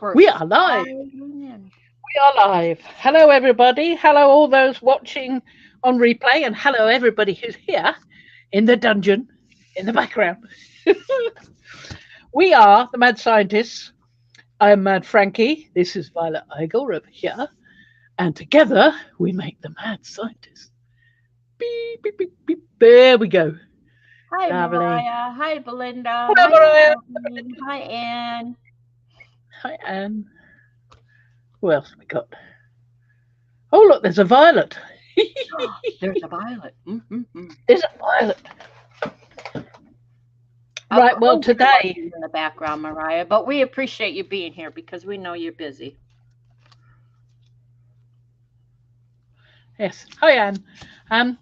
We are live. We are live. Hello, everybody. Hello, all those watching on replay, and hello, everybody who's here in the dungeon in the background. We are the Mad Scientists. I am Mad Frankie. This is Violet Eigel over here, and together we make the Mad Scientists. Beep, beep, beep, beep. There we go. Hi, Lovely. Mariah. Hi, Belinda. Hello, Hi, Mariah. Stephanie. Hi, Anne. Hi, Anne. Who else have we got? Oh, look, there's a Violet. There's a Violet. There's a Violet. Of Right, well, course, you're today, working in the background, Mariah, but we appreciate you being here because we know you're busy. yes. Hi, Anne. Um,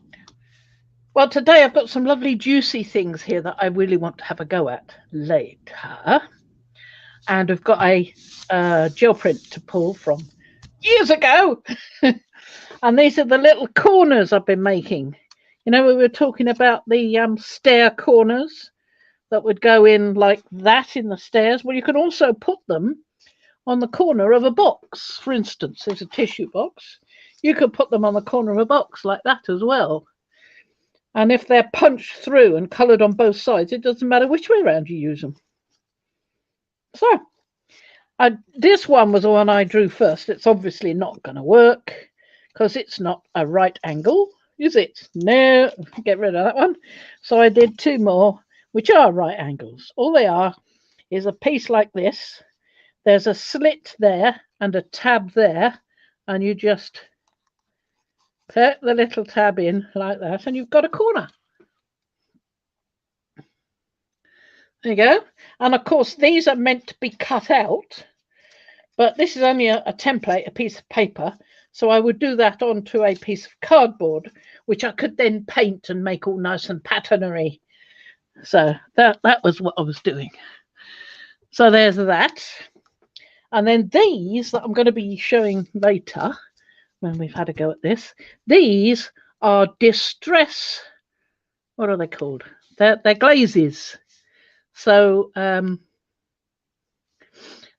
well, today I've got some lovely juicy things here that I really want to have a go at later. And I've got a gel print to pull from years ago. And these are the little corners I've been making. You know, we were talking about the stair corners that would go in like that in the stairs. Well, you can also put them on the corner of a box. For instance, there's a tissue box. You could put them on the corner of a box like that as well. And if they're punched through and coloured on both sides, it doesn't matter which way around you use them. So, this one was the one I drew first. It's obviously not going to work because it's not a right angle, is it? No, get rid of that one. So I did two more, which are right angles. All they are is a piece like this. There's a slit there and a tab there, and you just put the little tab in like that, and you've got a corner. There you go. And of course, these are meant to be cut out, but this is only a template, a piece of paper. So I would do that onto a piece of cardboard, which I could then paint and make all nice and patternery. So that was what I was doing. So there's that. And then these that I'm going to be showing later, when we've had a go at this, these are distress. What are they called? They're glazes. So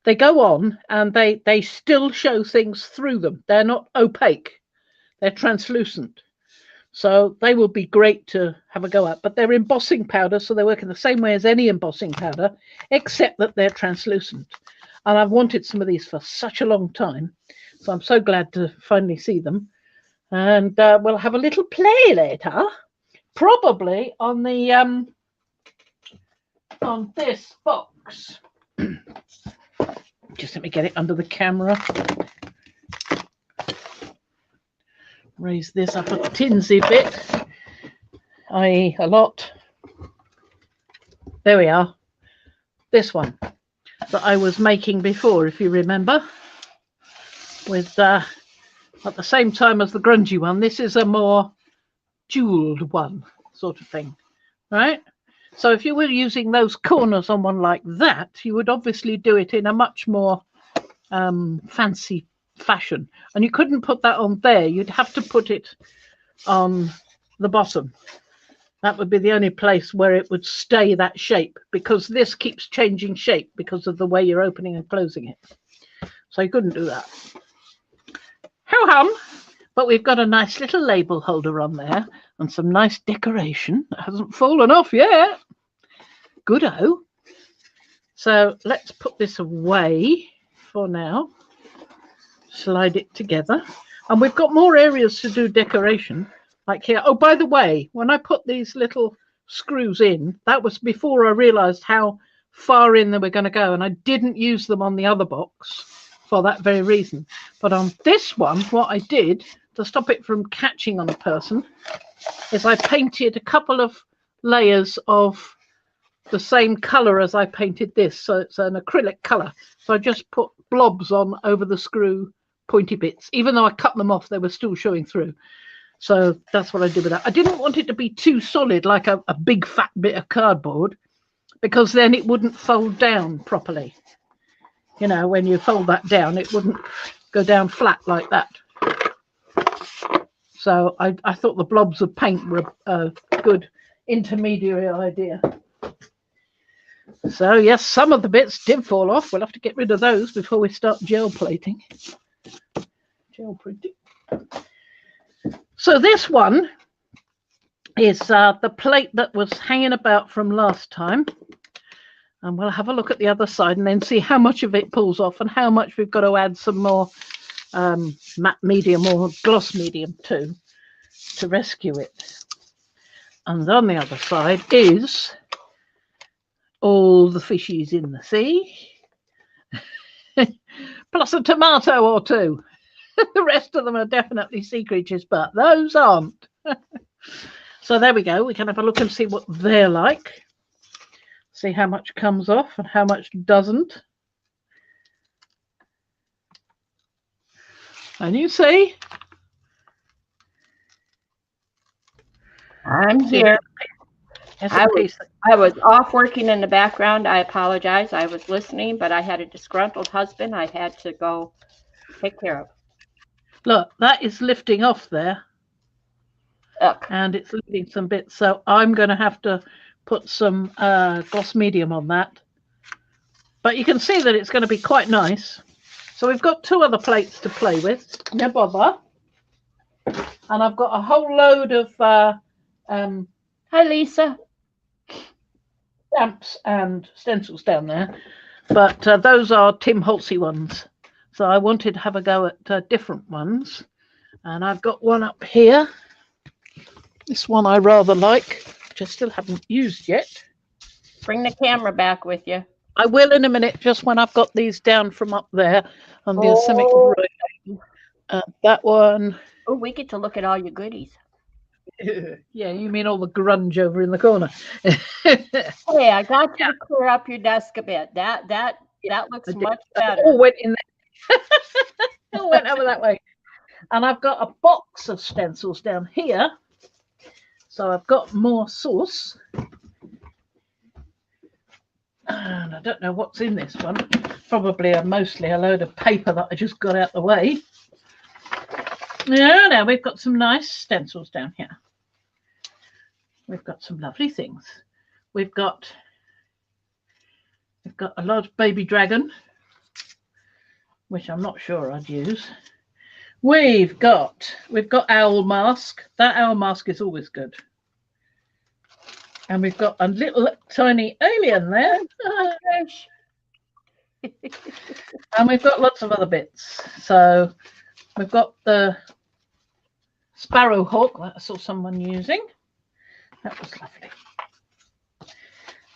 they go on and they still show things through them. They're not opaque. They're translucent. So they will be great to have a go at. But they're embossing powder, so they work in the same way as any embossing powder, except that they're translucent. And I've wanted some of these for such a long time. So I'm so glad to finally see them. And we'll have a little play later, probably on the on this box. Just let me get it under the camera. Raise this up a tinsy bit, i.e. a lot. There we are. This one that I was making before, if you remember, with at the same time as the grungy one. This is a more jeweled one, sort of thing, right? So if you were using those corners on one like that, you would obviously do it in a much more fancy fashion. And you couldn't put that on there. You'd have to put it on the bottom. That would be the only place where it would stay that shape, because this keeps changing shape because of the way you're opening and closing it. So you couldn't do that. Ho-hum! But we've got a nice little label holder on there and some nice decoration that hasn't fallen off yet. Good-o. So let's put this away for now. Slide it together. And we've got more areas to do decoration, like here. Oh, by the way, when I put these little screws in, that was before I realised how far in they were going to go. And I didn't use them on the other box for that very reason. But on this one, what I did to stop it from catching on a person is I painted a couple of layers of the same colour as I painted this. So it's an acrylic colour. So I just put blobs on over the screw pointy bits. Even though I cut them off, they were still showing through. So that's what I did with that. I didn't want it to be too solid, like a big fat bit of cardboard, because then it wouldn't fold down properly. You know, when you fold that down, it wouldn't go down flat like that. So I thought the blobs of paint were a good intermediary idea. So yes, some of the bits did fall off. We'll have to get rid of those before we start gel plating. Gel printing. So this one is the plate that was hanging about from last time. And we'll have a look at the other side and then see how much of it pulls off and how much we've got to add some more matte medium or gloss medium to rescue it. And on the other side is all the fishies in the sea, plus a tomato or two. The rest of them are definitely sea creatures, but those aren't. So there we go. We can have a look and see what they're like. See how much comes off and how much doesn't. And you see? I'm here. I was off working in the background. I apologize. I was listening, but I had a disgruntled husband I had to go take care of. Look, that is lifting off there. Look. And it's leaving some bits. So I'm going to have to put some gloss medium on that. But you can see that it's going to be quite nice. So we've got two other plates to play with. No bother. And I've got a whole load of hi, Lisa. Stamps and stencils down there. But those are Tim Holtzy ones. So I wanted to have a go at different ones. And I've got one up here. This one I rather like, which I still haven't used yet. Bring the camera back with you. I will in a minute, just when I've got these down from up there on the Asemic writing. That one. Oh, we get to look at all your goodies. Yeah, you mean all the grunge over in the corner. Hey, I got you to clear up your desk a bit. That looks much better. All went in there. All went over that way. And I've got a box of stencils down here. So I've got more sauce. And I don't know what's in this one. Probably mostly a load of paper that I just got out the way. Yeah, now we've got some nice stencils down here. We've got some lovely things. We've got a large baby dragon, which I'm not sure I'd use. We've got owl mask. That owl mask is always good. And we've got a little tiny alien there. Oh, gosh. And we've got lots of other bits. So we've got the sparrow hawk that I saw someone using. That was lovely.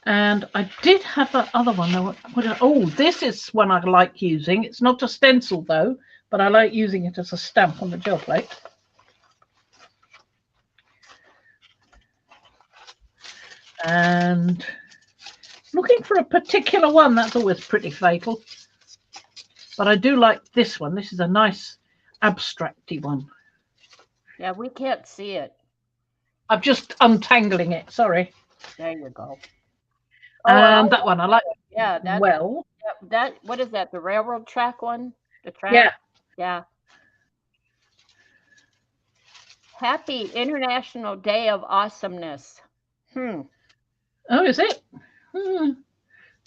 And I did have that other one. Oh, this is one I like using. It's not a stencil though, but I like using it as a stamp on the gel plate. And looking for a particular one, that's always pretty fatal. But I do like this one. This is a nice abstracty one. Yeah, we can't see it. I'm just untangling it, sorry. There you go. And that one I like. Yeah, that's well. That what is that? The railroad track one? The track? Yeah. Yeah. Happy International Day of Awesomeness. Oh, is it?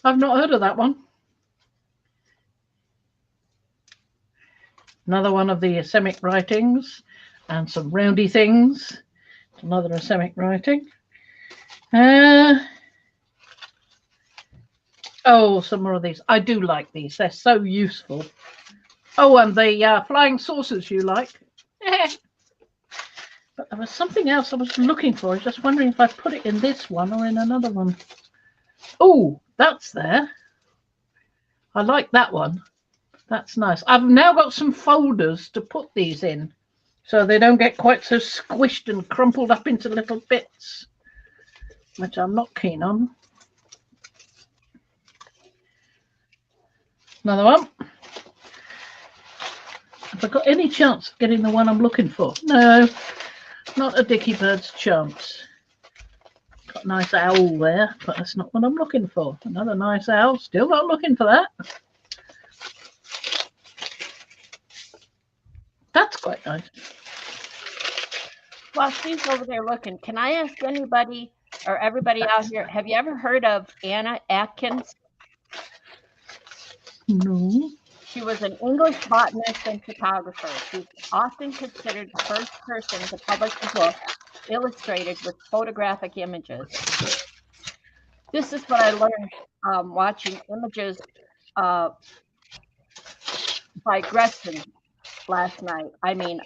I've not heard of that one. Another one of the Asemic writings and some roundy things. Another Asemic writing. Oh, some more of these. I do like these. They're so useful. Oh, and the flying saucers you like. But there was something else I was looking for. I was just wondering if I put it in this one or in another one. Oh, that's there. I like that one. That's nice. I've now got some folders to put these in so they don't get quite so squished and crumpled up into little bits, which I'm not keen on. Another one. Have I got any chance of getting the one I'm looking for? No, not a dicky bird's chance. Got a nice owl there, but that's not what I'm looking for. Another nice owl. Still not looking for that. That's quite nice. While she's over there looking, can I ask anybody or everybody out here, have you ever heard of Anna Atkins? No. She was an English botanist and photographer. She's often considered the first person to publish a book illustrated with photographic images. This is what I learned watching images by Gretchen last night. I mean,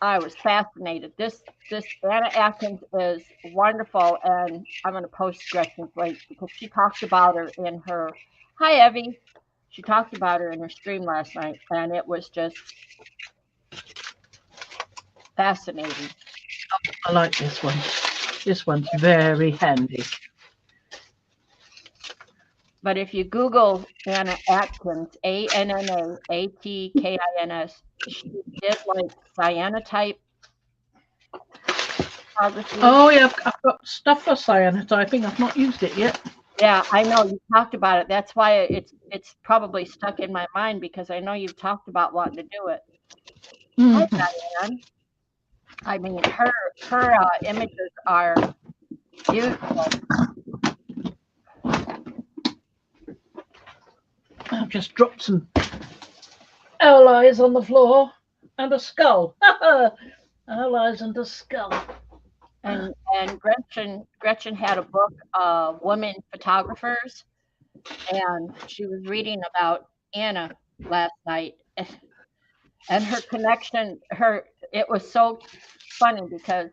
I was fascinated. This Anna Atkins is wonderful, and I'm going to post Gretchen's link because she talked about her in her. Hi, Evie. She talked about her in her stream last night, and it was just fascinating. I like this one. This one's very handy. But if you Google Anna Atkins, ANNAATKINS, she did like cyanotype photography. Oh yeah, I've got stuff for cyanotyping. I've not used it yet. Yeah, I know you talked about it. That's why it's probably stuck in my mind because I know you've talked about wanting to do it. Hi, Diane. I mean, her images are beautiful. I've just dropped some owl eyes on the floor and a skull. Owl eyes and a skull. And Gretchen had a book, Women Photographers, and she was reading about Anna last night, and her connection. It was so funny because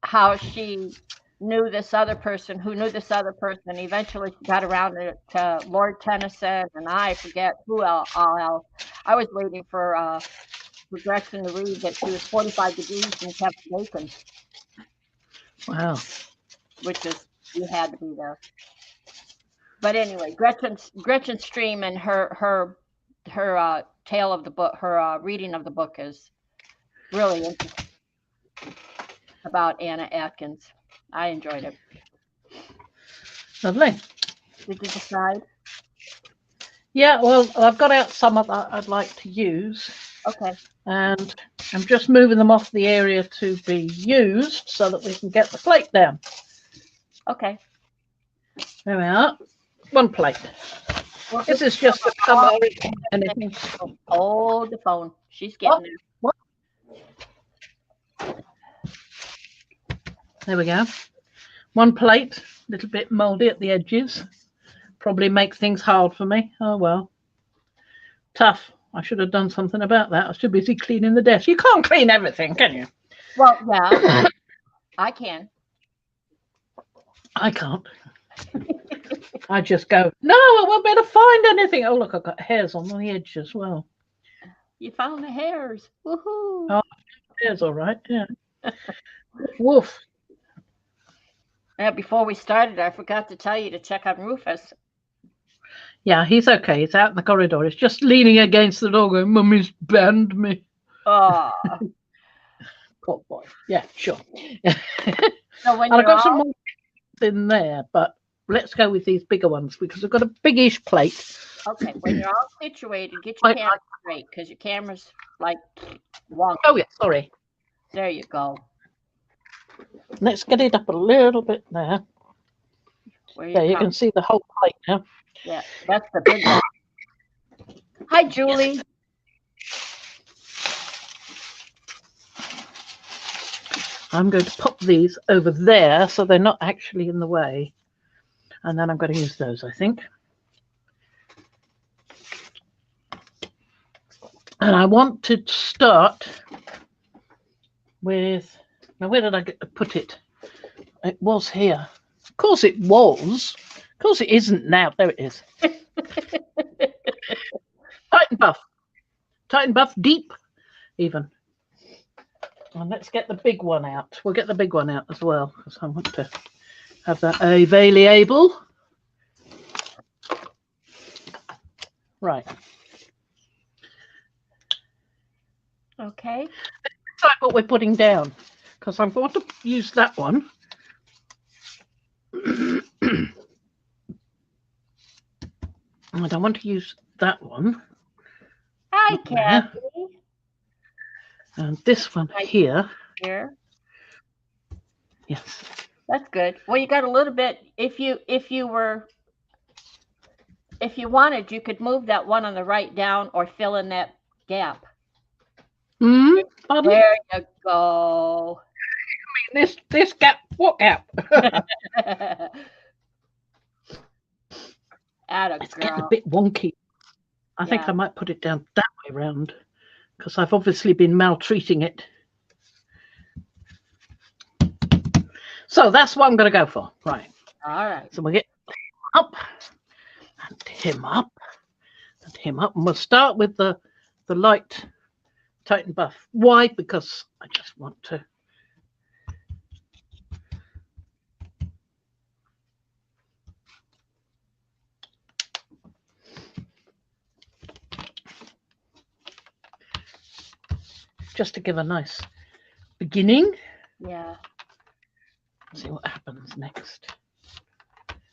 how she knew this other person who knew this other person. Eventually, she got around to Lord Tennyson, and I forget who else. I was waiting for Gretchen to read that she was 45 degrees and kept bacon. Wow. Which is, you had to be there. But anyway, Gretchen's stream and her tale of the book, her reading of the book is really interesting about Anna Atkins. I enjoyed it. Lovely. Did you decide? Yeah, well, I've got out some of that I'd like to use. Okay. And I'm just moving them off the area to be used so that we can get the plate down. Okay. There we are. One plate. Well, this is just a summary. Anything. Oh, the phone. She's getting it. What? There we go. One plate, a little bit mouldy at the edges. Probably makes things hard for me. Oh, well. Tough. I should have done something about that. I was too busy cleaning the desk. You can't clean everything, can you? Well, yeah. I can. I can't. I just go, no, I won't be able to find anything. Oh, look, I've got hairs on the edge as well. You found the hairs. Woohoo. Oh, hairs, all right. Yeah. Woof. Yeah, before we started, I forgot to tell you to check on Rufus. Yeah, he's okay. He's out in the corridor. He's just leaning against the door going, Mummy's banned me. Oh. Poor boy. Yeah, sure. So when and I've got some more in there, but let's go with these bigger ones because I've got a biggish plate. Okay, when you're all situated, get your camera straight because your camera's like wonky. Oh, yeah, sorry. There you go. Let's get it up a little bit there. There, you can see the whole plate now. Yeah, that's the big one. Hi, Julie. Yes. I'm going to pop these over there so they're not actually in the way. And then I'm going to use those, I think. And I want to start with, now where did I put it? It was here. Of course it was. Of course it isn't now. There it is. Tighten buff. Tighten buff deep even. And let's get the big one out. We'll get the big one out as well because I want to have that available. Right. Okay. It's like what we're putting down because I want to use that one. I don't want to use that one. Hi, Kathy. And this one here. Here. Yes. That's good. Well, you got a little bit. If you wanted, you could move that one on the right down or fill in that gap. Pardon? There you go. This gap, what gap? Atta It's getting a girl. bit wonky. I think Yeah. I might put it down that way round because I've obviously been maltreating it. So that's what I'm going to go for. Right. All right. So we'll get up and him up and him up. And we'll start with the light Titan buff. Why? Because I just want to. Just to give a nice beginning. Yeah. See what happens next.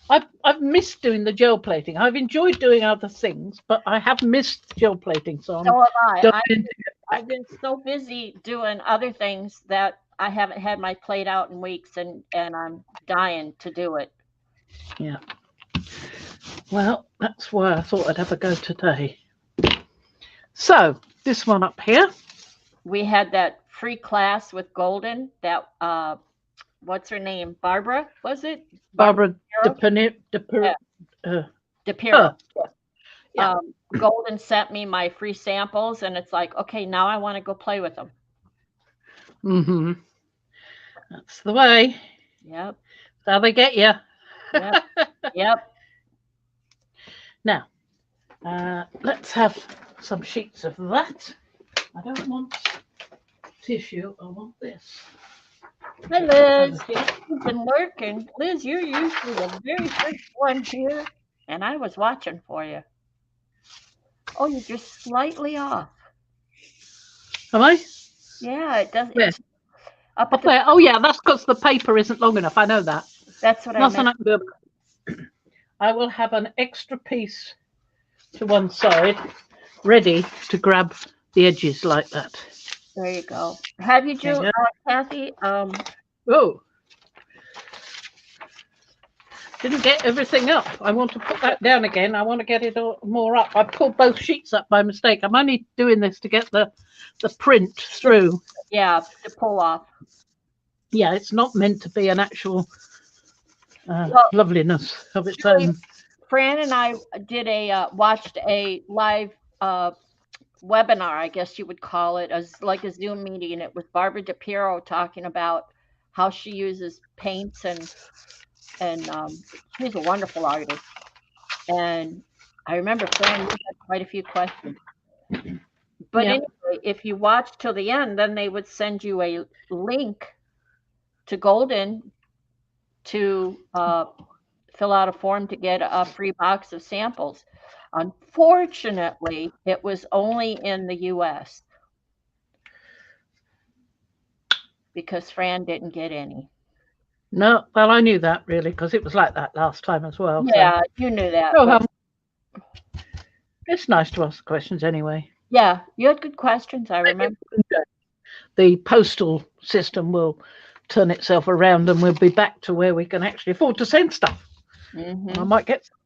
I've missed doing the gel plating. I've enjoyed doing other things, but I have missed gel plating. So I'm So have I. dying to get I've been so busy doing other things that I haven't had my plate out in weeks, and I'm dying to do it. Yeah. Well, that's why I thought I'd have a go today. So this one up here. We had that free class with Golden. That what's her name? Barbara, was it? Barbara DePiro. Yeah. Golden sent me my free samples, and it's like, okay, now I want to go play with them. Mm-hmm. That's the way. Yep. That's how they get you. Yep. Yep. Now, let's have some sheets of that. I don't want tissue. I want this. Hi, Liz. You've been lurking. Liz, you're usually the very first one here, and I was watching for you. Oh, you're just slightly off. Am I? Yeah, it does. Where? It's up Up there. Oh, yeah, that's because the paper isn't long enough. I know that. That's what Nothing I I can do about it. I will have an extra piece to one side ready to grab the edges like that. There you go. Have you, There you Kathy? Oh, didn't get everything up. I want to put that down again. I want to get it all more up. I pulled both sheets up by mistake. I'm only doing this to get the print through. Yeah, to pull off. Yeah, it's not meant to be an actual loveliness of its Julie, own. Fran and I did watched a live webinar, I guess you would call it, as like a Zoom meeting. It was Barbara DePiro talking about how she uses paints, and she's a wonderful artist. And I remember Fran, you had quite a few questions. But Yeah. anyway, if you watch till the end, then they would send you a link to Golden to fill out a form to get a free box of samples. Unfortunately, it was only in the US because Fran didn't get any. No, well, I knew that really because it was like that last time as well. Yeah, you knew that. So, But it's nice to ask questions anyway. yeah, you had good questions, I remember. The postal system will turn itself around and we'll be back to where we can actually afford to send stuff. Mm-hmm. I might get something.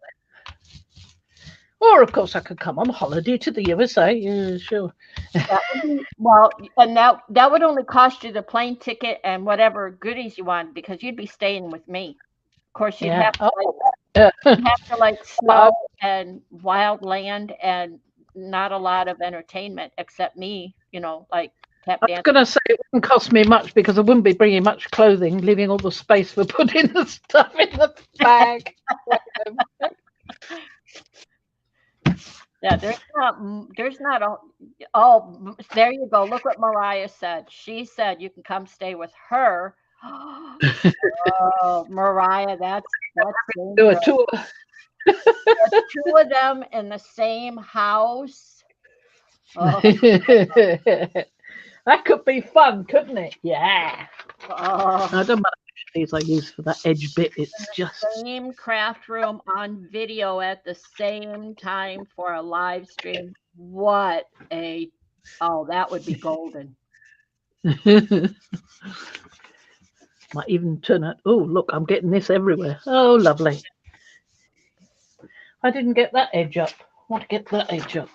Or, of course, I could come on holiday to the USA. Yeah, sure. Well, and that would only cost you the plane ticket and whatever goodies you want, because you'd be staying with me. Of course, you'd have to like snow and wild land and not a lot of entertainment except me, like tap I was going to say it wouldn't cost me much because I wouldn't be bringing much clothing, leaving all the space for putting the stuff in the bag. Yeah, there's not oh, there you go. Look what Mariah said. She said you can come stay with her. Oh, Mariah, that's do a tour. Two of them in the same house. Oh. That could be fun, couldn't it? Yeah. Oh. I don't matter which these I use for that edge bit. It's just same craft room on video at the same time for a live stream. That would be golden. Might even turn out. Oh, look, I'm getting this everywhere. Oh, lovely. I didn't get that edge up. I want to get that edge up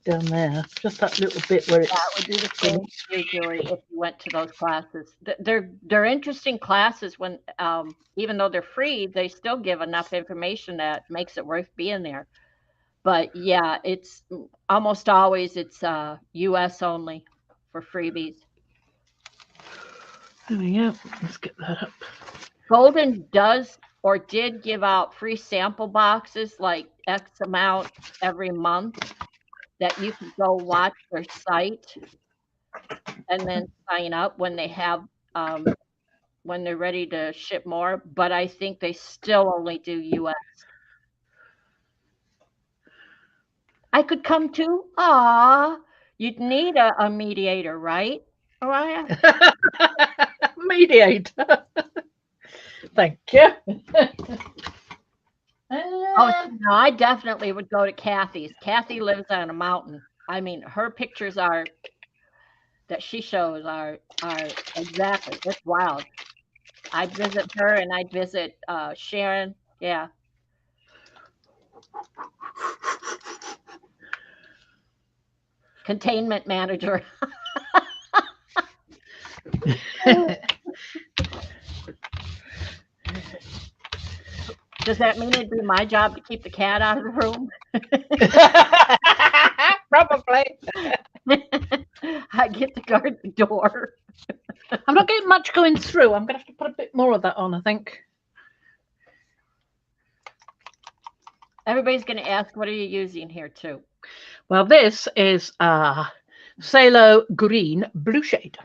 down there. Just that little bit where That it's would do the same going. for you, Julie, if you went to those classes. They're interesting classes when even though they're free, they still give enough information that makes it worth being there. But yeah, it's almost always it's US only for freebies. There we go. Let's get that up. Golden does or did give out free sample boxes like X amount every month that you could go watch their site and then sign up when they have when they're ready to ship more. But I think they still only do US. I could come too. Ah, you'd need a mediator, right, Mariah? Mediate. Thank you. Oh no, I definitely would go to Kathy's. Kathy lives on a mountain. I mean, her pictures are that she shows are exactly. It's wild. I'd visit her and I'd visit Sharon. Yeah. Containment manager. Does that mean it'd be my job to keep the cat out of the room? Probably. I get to guard the door. I'm not getting much going through. I'm going to have to put a bit more of that on, I think. Everybody's going to ask, what are you using here too? Well, this is Salo Green Blue Shade.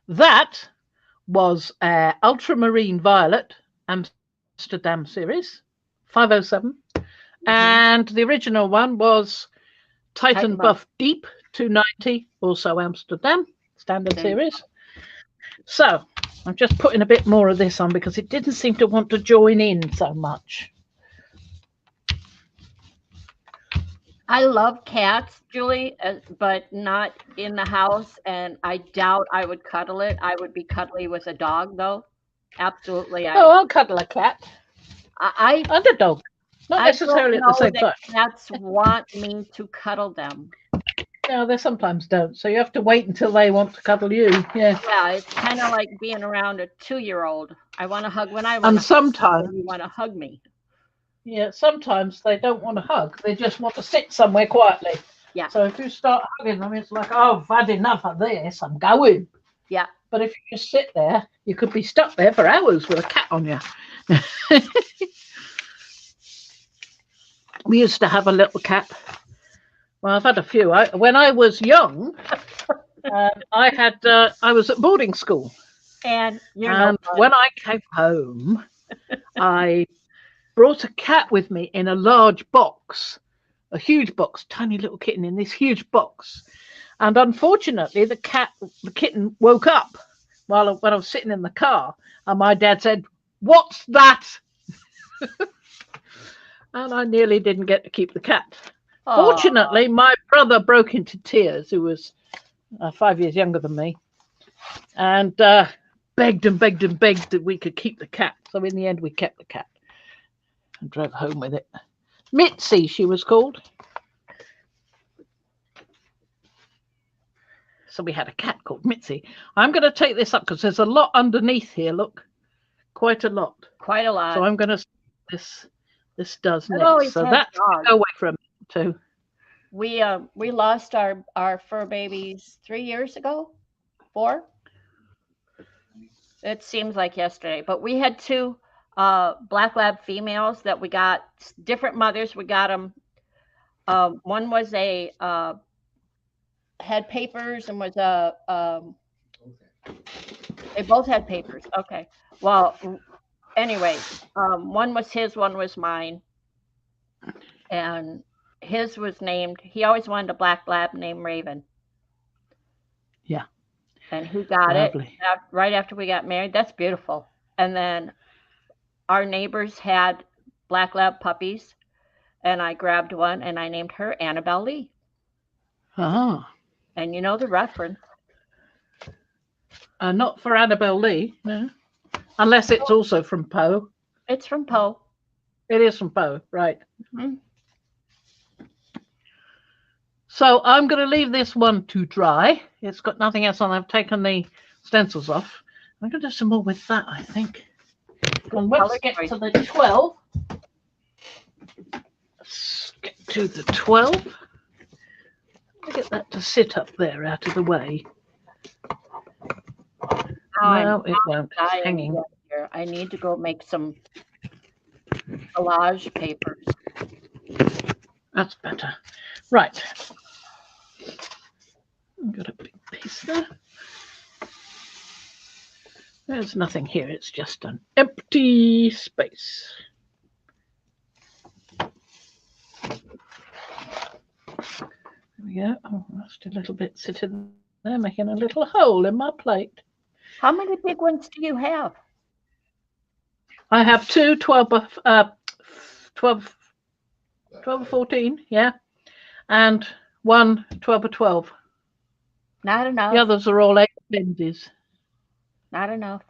That was Ultramarine Violet Amsterdam series, 507. And the original one was Titan Buff Deep 290, also Amsterdam, standard series. So I'm just putting a bit more of this on because it didn't seem to want to join in so much. I love cats, Julie, but not in the house, and I doubt I would cuddle it. I would be cuddly with a dog, though. Absolutely. I'll cuddle a cat. And a dog. Not necessarily at the same time. Cats want me to cuddle them. No, they sometimes don't. So you have to wait until they want to cuddle you. Yeah. Yeah, it's kind of like being around a 2-year-old. I want to hug when I want to. And sometimes you want to hug me. Yeah, sometimes they don't want to hug. They just want to sit somewhere quietly. Yeah. So if you start hugging them, it's like, oh, I've had enough of this. I'm going. Yeah. But if you just sit there, you could be stuck there for hours with a cat on you. We used to have a little cat. Well, I've had a few. When I was young, I was at boarding school. And when I came home, I brought a cat with me in a large box, a huge box, tiny little kitten in this huge box. And unfortunately, the kitten woke up when I was sitting in the car. And my dad said, "What's that?" And I nearly didn't get to keep the cat. Aww. Fortunately, my brother broke into tears, who was 5 years younger than me, and begged and begged and begged that we could keep the cat. So in the end, we kept the cat and drove home with it. Mitzi, she was called. So we had a cat called Mitzi. I'm going to take this up because there's a lot underneath here. Look, quite a lot. Quite a lot. So I'm going to this does next. So that's go away from it too. We lost our fur babies 3 years ago, 4. It seems like yesterday, but we had 2 black lab females that we got, different mothers. We got them. One was had papers and was they both had papers. Okay. Well, anyway, one was his, one was mine, and his was named. He always wanted a black lab named Raven. Yeah. And he got Lovely. It right after we got married. That's beautiful. And then our neighbors had black lab puppies, and I grabbed one and I named her Annabelle Lee. Oh. And you know the reference. Not for Annabelle Lee, no. Unless it's also from Poe. It's from Poe. It is from Poe, right. Mhm. So I'm going to leave this one to dry. It's got nothing else on. I've taken the stencils off. I'm going to do some more with that, I think. And let's get to the 12. Let's get to the 12. Get that to sit up there out of the way. No, it won't. It's hanging. Here. I need to go make some collage papers. That's better. Right. I've got a big piece there. There's nothing here. It's just an empty space. There we go. Oh, just a little bit sitting there, making a little hole in my plate. How many big ones do you have? I have two 12 or 14, yeah, and one 12 or 12. Not enough. The others are all 8 lenses. Not enough.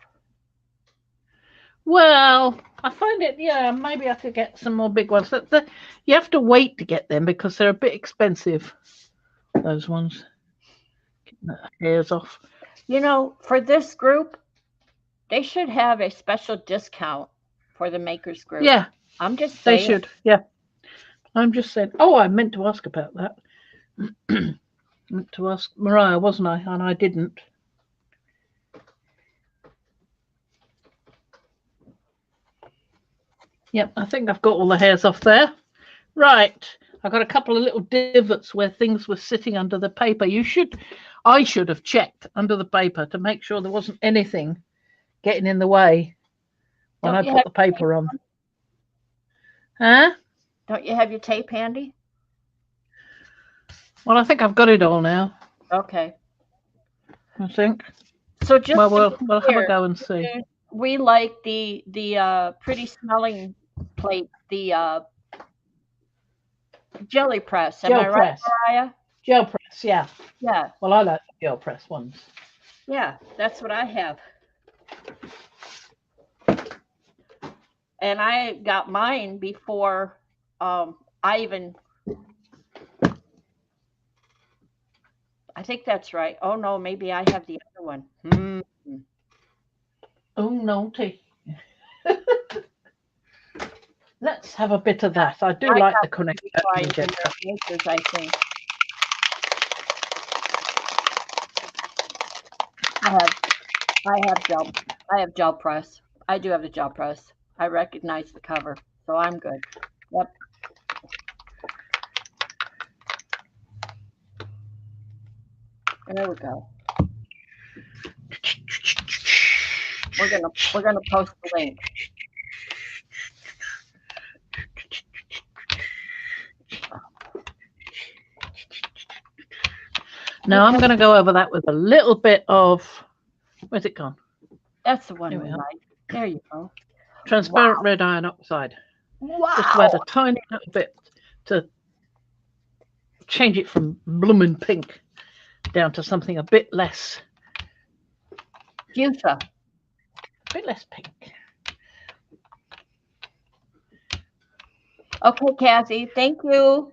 Well, I find it, yeah, maybe I could get some more big ones. You have to wait to get them because they're a bit expensive, those ones. Getting the hairs off. You know, for this group, they should have a special discount for the makers group. Yeah, I'm just saying. they should, yeah. I'm just saying. Oh, I meant to ask about that. Meant to ask Mariah, wasn't I? And I didn't. Yep, I think I've got all the hairs off there. Right, I've got a couple of little divots where things were sitting under the paper. I should have checked under the paper to make sure there wasn't anything getting in the way when I put the paper on. Huh? Don't you have your tape handy? Well, I think I've got it all now. Okay. I think. So just we'll have a go and see. We like the pretty smelling plate, the jelly press. Am I right, Mariah? Gel press, yeah. Yeah. Well, I like the gel press ones. Yeah, that's what I have. And I got mine before I think that's right. Oh no, maybe I have the other one. Oh naughty. Let's have a bit of that. I do like the connection. I think. I have gel press. I do have the gel press. I recognize the cover, so I'm good. Yep. There we go. We're gonna post the link. Now I'm going to go over that with a little bit of, where's it gone? That's the one we like. There you go. Transparent red iron oxide. Wow. Just add a tiny little bit to change it from bloomin' pink down to something a bit less. Fuchsia. A bit less pink. Okay, Kathy. Thank you.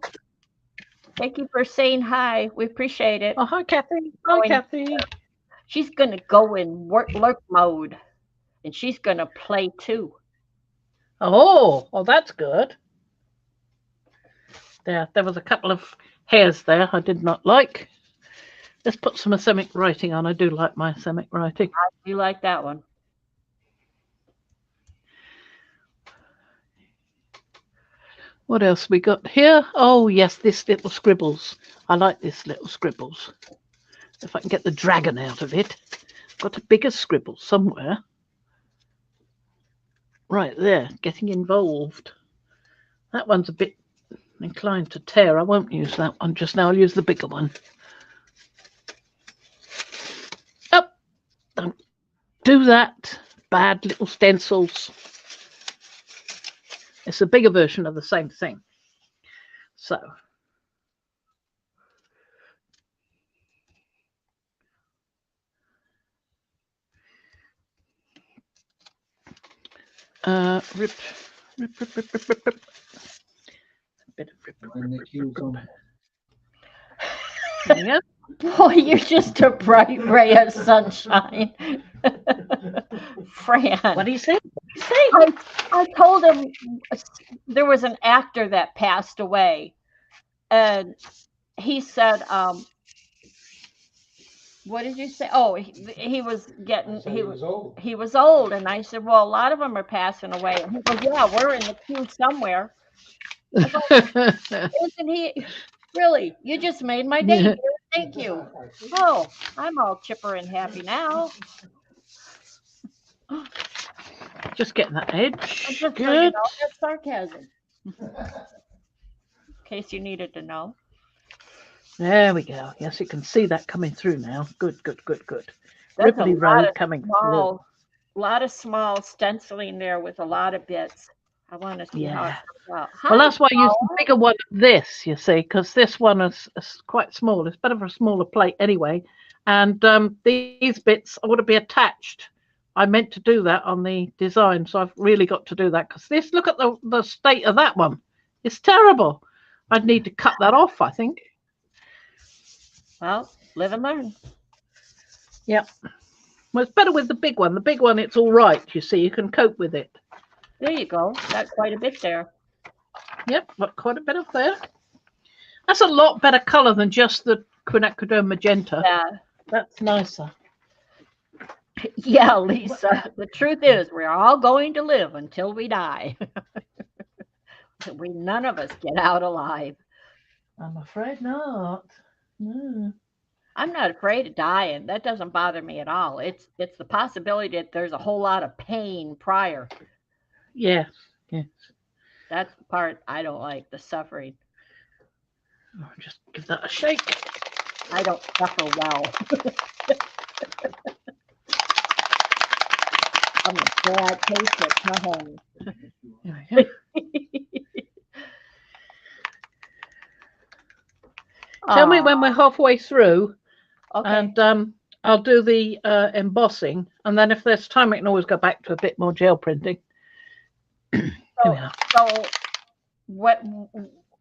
Thank you for saying hi. We appreciate it. Oh, hi, Kathy. Hi, Kathy. She's going to go in lurk mode, and she's going to play too. Oh, that's good. There was a couple of hairs there I did not like. Let's put some asemic writing on. I do like my asemic writing. I do like that one. What else we got here? Oh, yes, this little scribbles. I like this little scribbles. If I can get the dragon out of it. Got a bigger scribble somewhere. Right there, getting involved. That one's a bit inclined to tear. I won't use that one just now. I'll use the bigger one. Oh, don't do that. Bad little stencils. It's a bigger version of the same thing. So. Rip, rip, rip, rip, rip, rip, rip. A bit of rip, rip, When rip, the cue's rip, on. rip. There we go. Boy, you're just a bright ray of sunshine. Fran. What do you say? I told him there was an actor that passed away, and he said, what did you say? Oh, he was getting, He was old. he was old. And I said, well, a lot of them are passing away. And he goes, yeah, we're in the queue somewhere. I go, isn't he? Really? You just made my day, dear. Thank you. Oh, I'm all chipper and happy now. Just getting that edge. Just so you Good. know, that's sarcasm. In case you needed to know. There we go. Yes, you can see that coming through now. Good, good, good, good. That's Ripley Road coming through. A lot of small stenciling there with a lot of bits. I want to see how it Yeah. comes out. Well, that's why I use the Paula. bigger one of this, you see, because this one is quite small. It's better for a smaller plate anyway. And these bits ought to be attached. I meant to do that on the design, so I've really got to do that because this, look at the state of that one. It's terrible. I'd need to cut that off, I think. Well, live and learn. Yep. Well, it's better with the big one. The big one, it's all right, you see. You can cope with it. There you go. Got quite a bit there. Yep, got quite a bit up there. That's a lot better colour than just the quinacridone magenta. Yeah. That's nicer. Yeah, Lisa. The truth is, we're all going to live until we die. None of us get out alive. I'm afraid not. No. I'm not afraid of dying. That doesn't bother me at all. It's the possibility that there's a whole lot of pain prior. Yes, yes. That's the part I don't like, the suffering. Oh, just give that a shake. I don't suffer well. I'm a bad patient. Come home. There we go. Tell me when we're halfway through, Okay. and I'll do the embossing, and then if there's time, I can always go back to a bit more gel printing. Here we are. So what?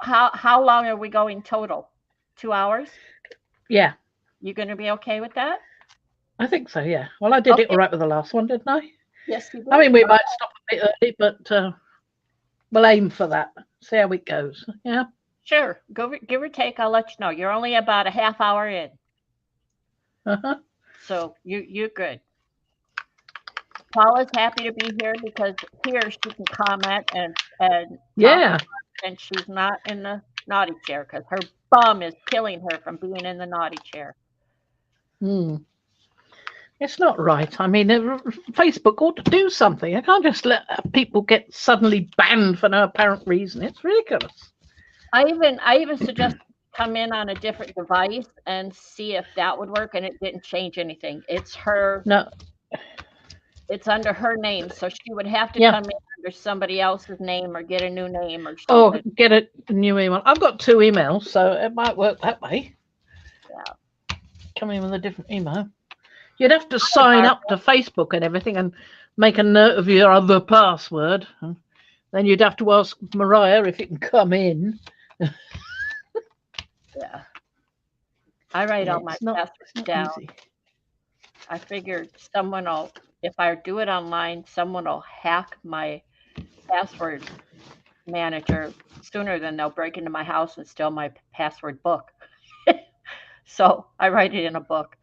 How long are we going total? 2 hours? Yeah, You going to be okay with that? I think so. Yeah. Well, I did it Okay. all right with the last one, didn't I? Yes, you did. I mean, we might stop a bit early, but we'll aim for that. See how it goes. Yeah. Sure. Give or take. I'll let you know. You're only about a half hour in, Uh-huh. so you're good. Paula's happy to be here because here she can comment and Yeah. and she's not in the naughty chair because her bum is killing her from being in the naughty chair. It's not right. I mean, Facebook ought to do something. I can't just let people get suddenly banned for no apparent reason. It's ridiculous. I even suggested come in on a different device and see if that would work, and it didn't change anything. It's her. No. It's under her name, so she would have to Yeah. come in under somebody else's name or get a new name or Oh, something. get a new email. I've got 2 emails, so it might work that way. Yeah. Come in with a different email. You'd have to sign up to Facebook and everything and make a note of your other password. Then you'd have to ask Mariah if it can come in. Yeah. I write all my It's not passwords down. easy. I figured someone will, if I do it online, someone will hack my password manager sooner than they'll break into my house and steal my password book. So I write it in a book.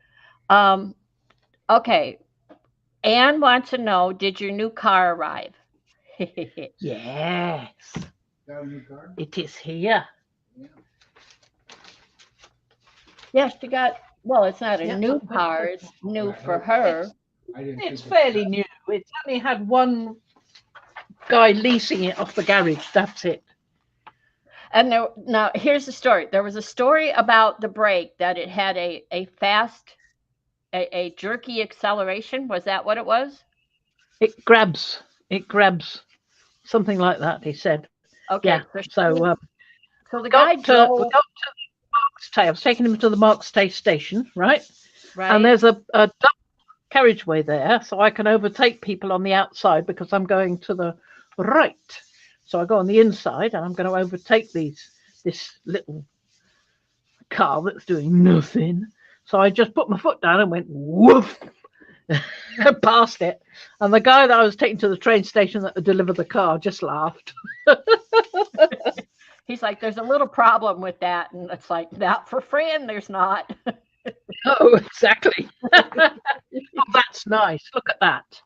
Okay. Anne wants to know, did your new car arrive? Yes, Got a new car? it is here. Yeah. Yes, she got, well, it's not a Yeah. new car, it's new for her. I didn't It's think fairly new. It's only had one guy leasing it off the garage. That's it. And there, now here's the story. There was a story about the brake that it had a fast, a jerky acceleration. Was that what it was? It grabs. Something like that, he said. Okay. Yeah. So So the guy we drove, got to Marks Tay. I was taking him to the Marks Tay station, right? right? And there's a double carriageway there, so I can overtake people on the outside because I'm going to the right. So I go on the inside and I'm going to overtake this little car that's doing nothing. So I just put my foot down and went woof past it. And the guy that I was taking to the train station that delivered the car just laughed. He's like, there's a little problem with that. And it's like, not for Fran, there's not. Oh, exactly. Oh, that's nice. Look at that.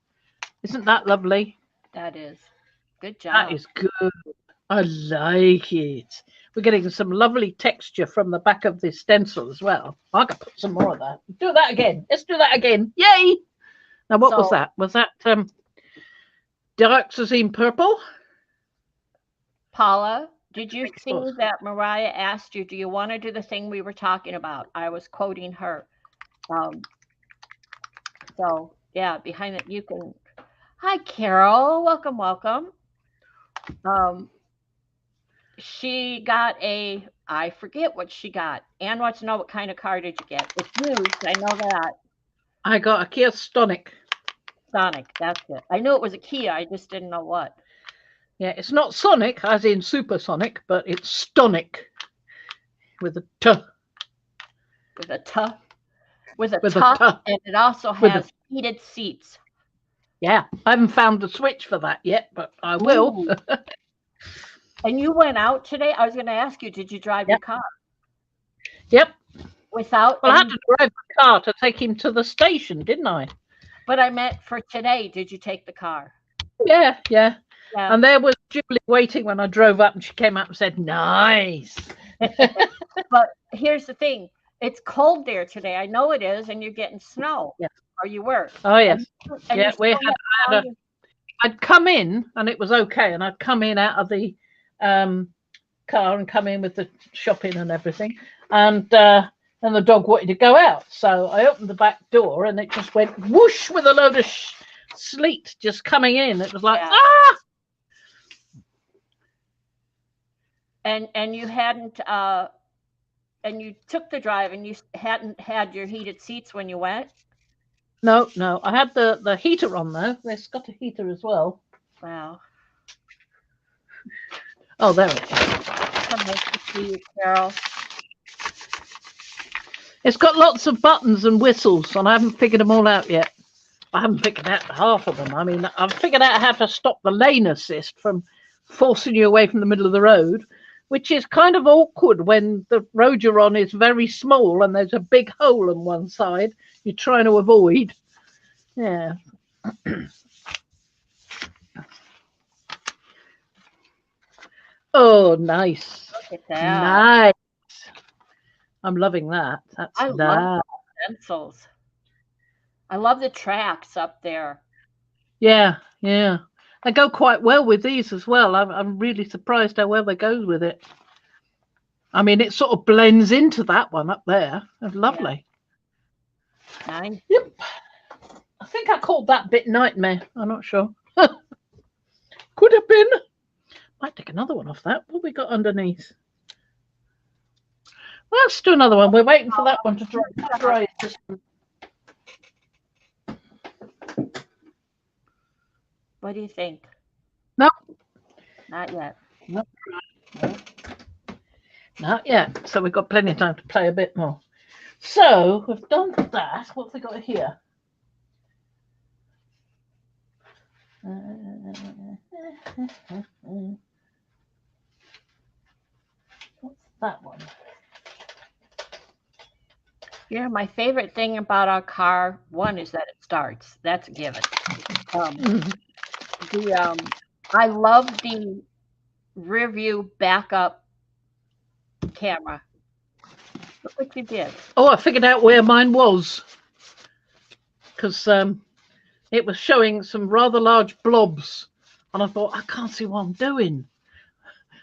Isn't that lovely? That is. Good job. That is good. I like it. We're getting some lovely texture from the back of the stencil as well. I could put some more of that. Do that again. Let's do that again. Yay! Now, what was that? Was that dioxazine purple? Paula, did you see that Mariah asked you, do you want to do the thing we were talking about? I was quoting her. So, yeah, behind it, you can. Hi, Carol. Welcome, welcome. She got I forget what she got. Ann wants to know what kind of car did you get? It's used. I know that. I got a Kia Stonic. Sonic, that's it. I knew it was a Kia. I just didn't know what. Yeah, it's not Sonic, as in supersonic, but it's Stonic with a T. With a T. With a T. And it also has heated seats. Yeah, I haven't found the switch for that yet, but I will. And you went out today? I was going to ask you, did you drive your car? Yep. Well, I had to drive the car to take him to the station, didn't I? But I meant for today, did you take the car? Yeah. And there was Julie waiting when I drove up, and she came up and said, nice. But here's the thing. It's cold there today. I know it is, and you're getting snow. Yes. Or you were. Oh, yes. And yeah, we had I'd come in, and it was okay, and I'd come in out of the car and come in with the shopping and everything, and the dog wanted to go out, so I opened the back door and it just went whoosh with a load of sleet just coming in. It was like ah. And you hadn't and you took the drive and you hadn't had your heated seats when you went? No, I had the heater on though. It's got a heater as well. Wow. Oh, there it is. Nice to see you, Carol. It's got lots of buttons and whistles, and I haven't figured them all out yet. I haven't figured out half of them. I mean, I've figured out how to stop the lane assist from forcing you away from the middle of the road, which is kind of awkward when the road you're on is very small and there's a big hole on one side you're trying to avoid. Yeah. Oh, nice. Look at that. Nice. I'm loving that. That's I love stencils. I love the tracks up there. Yeah. They go quite well with these as well. I'm really surprised how well they go with it. I mean, it sort of blends into that one up there. It's lovely. Yeah. Nice. Yep. I think I called that bit Nightmare. I'm not sure. Could have been. Might take another one off that. What we got underneath? Well, let's do another one. We're waiting for that one to dry. What do you think? No. Not yet. No. Not yet. So we've got plenty of time to play a bit more. So we've done that. What have we got here? What's that one? Yeah, my favorite thing about our car, one, is that it starts. That's a given. I love the rear view backup camera. Look what you did. Oh, I figured out where mine was, because it was showing some rather large blobs, and I thought, I can't see what I'm doing.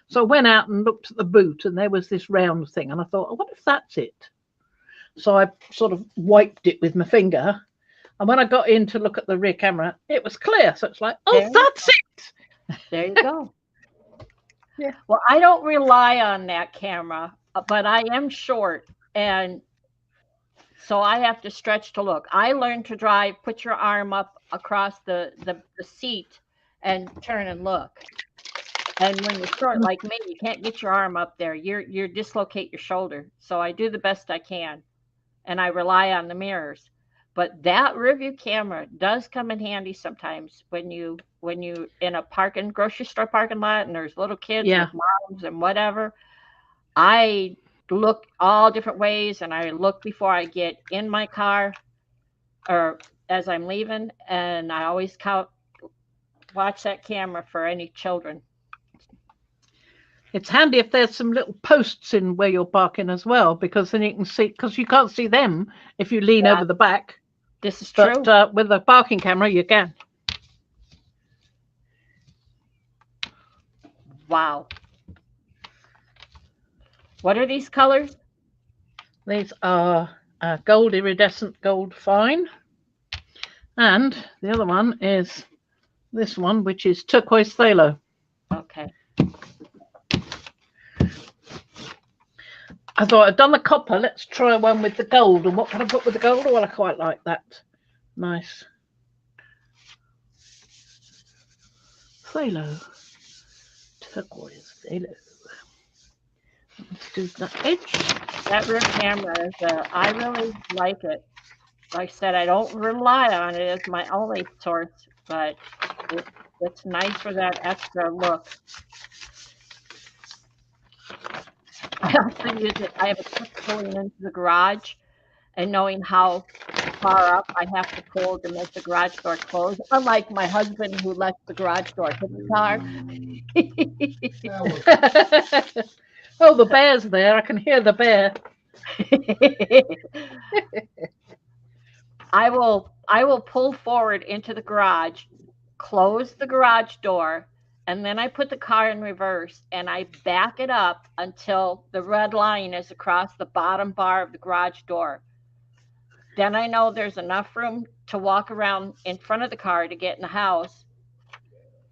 So I went out and looked at the boot, and there was this round thing, and I thought, I wonder if that's it. So I sort of wiped it with my finger, and when I got in to look at the rear camera, it was clear. So it's like, oh, that's it. There you go. Yeah. Well, I don't rely on that camera, but I am short, and So I have to stretch to look. I learned to drive, put your arm up across the seat and turn and look. And when you're short like me, you can't get your arm up there. You dislocate your shoulder. So I do the best I can, and I rely on the mirrors. But that rear view camera does come in handy sometimes when you in a grocery store parking lot and there's little kids Yeah. with moms and whatever. I look all different ways, and I look before I get in my car or as I'm leaving, and I always watch that camera for any children. It's handy if there's some little posts in where you're parking as well, because then you can see, because you can't see them if you lean Yeah, over the back. this is But true. with a parking camera, you can. Wow. What are these colors? These are gold iridescent gold fine. And the other one is this one, which is turquoise phthalo. Okay. I thought I'd done the copper. Let's try one with the gold. And what can I put with the gold? Well, I quite like that. Nice. Phthalo. Turquoise phthalo. Let's do that edge. That rear camera I really like it. Like I said, I don't rely on it as my only source, but it's nice for that extra look. I also use it. I have a trick pulling into the garage and knowing how far up I have to pull to make the garage door close. Unlike my husband who left the garage door to the car. Oh, the bear's there. I can hear the bear. I will pull forward into the garage, close the garage door, and then I put the car in reverse and I back it up until the red line is across the bottom bar of the garage door. Then I know there's enough room to walk around in front of the car to get in the house,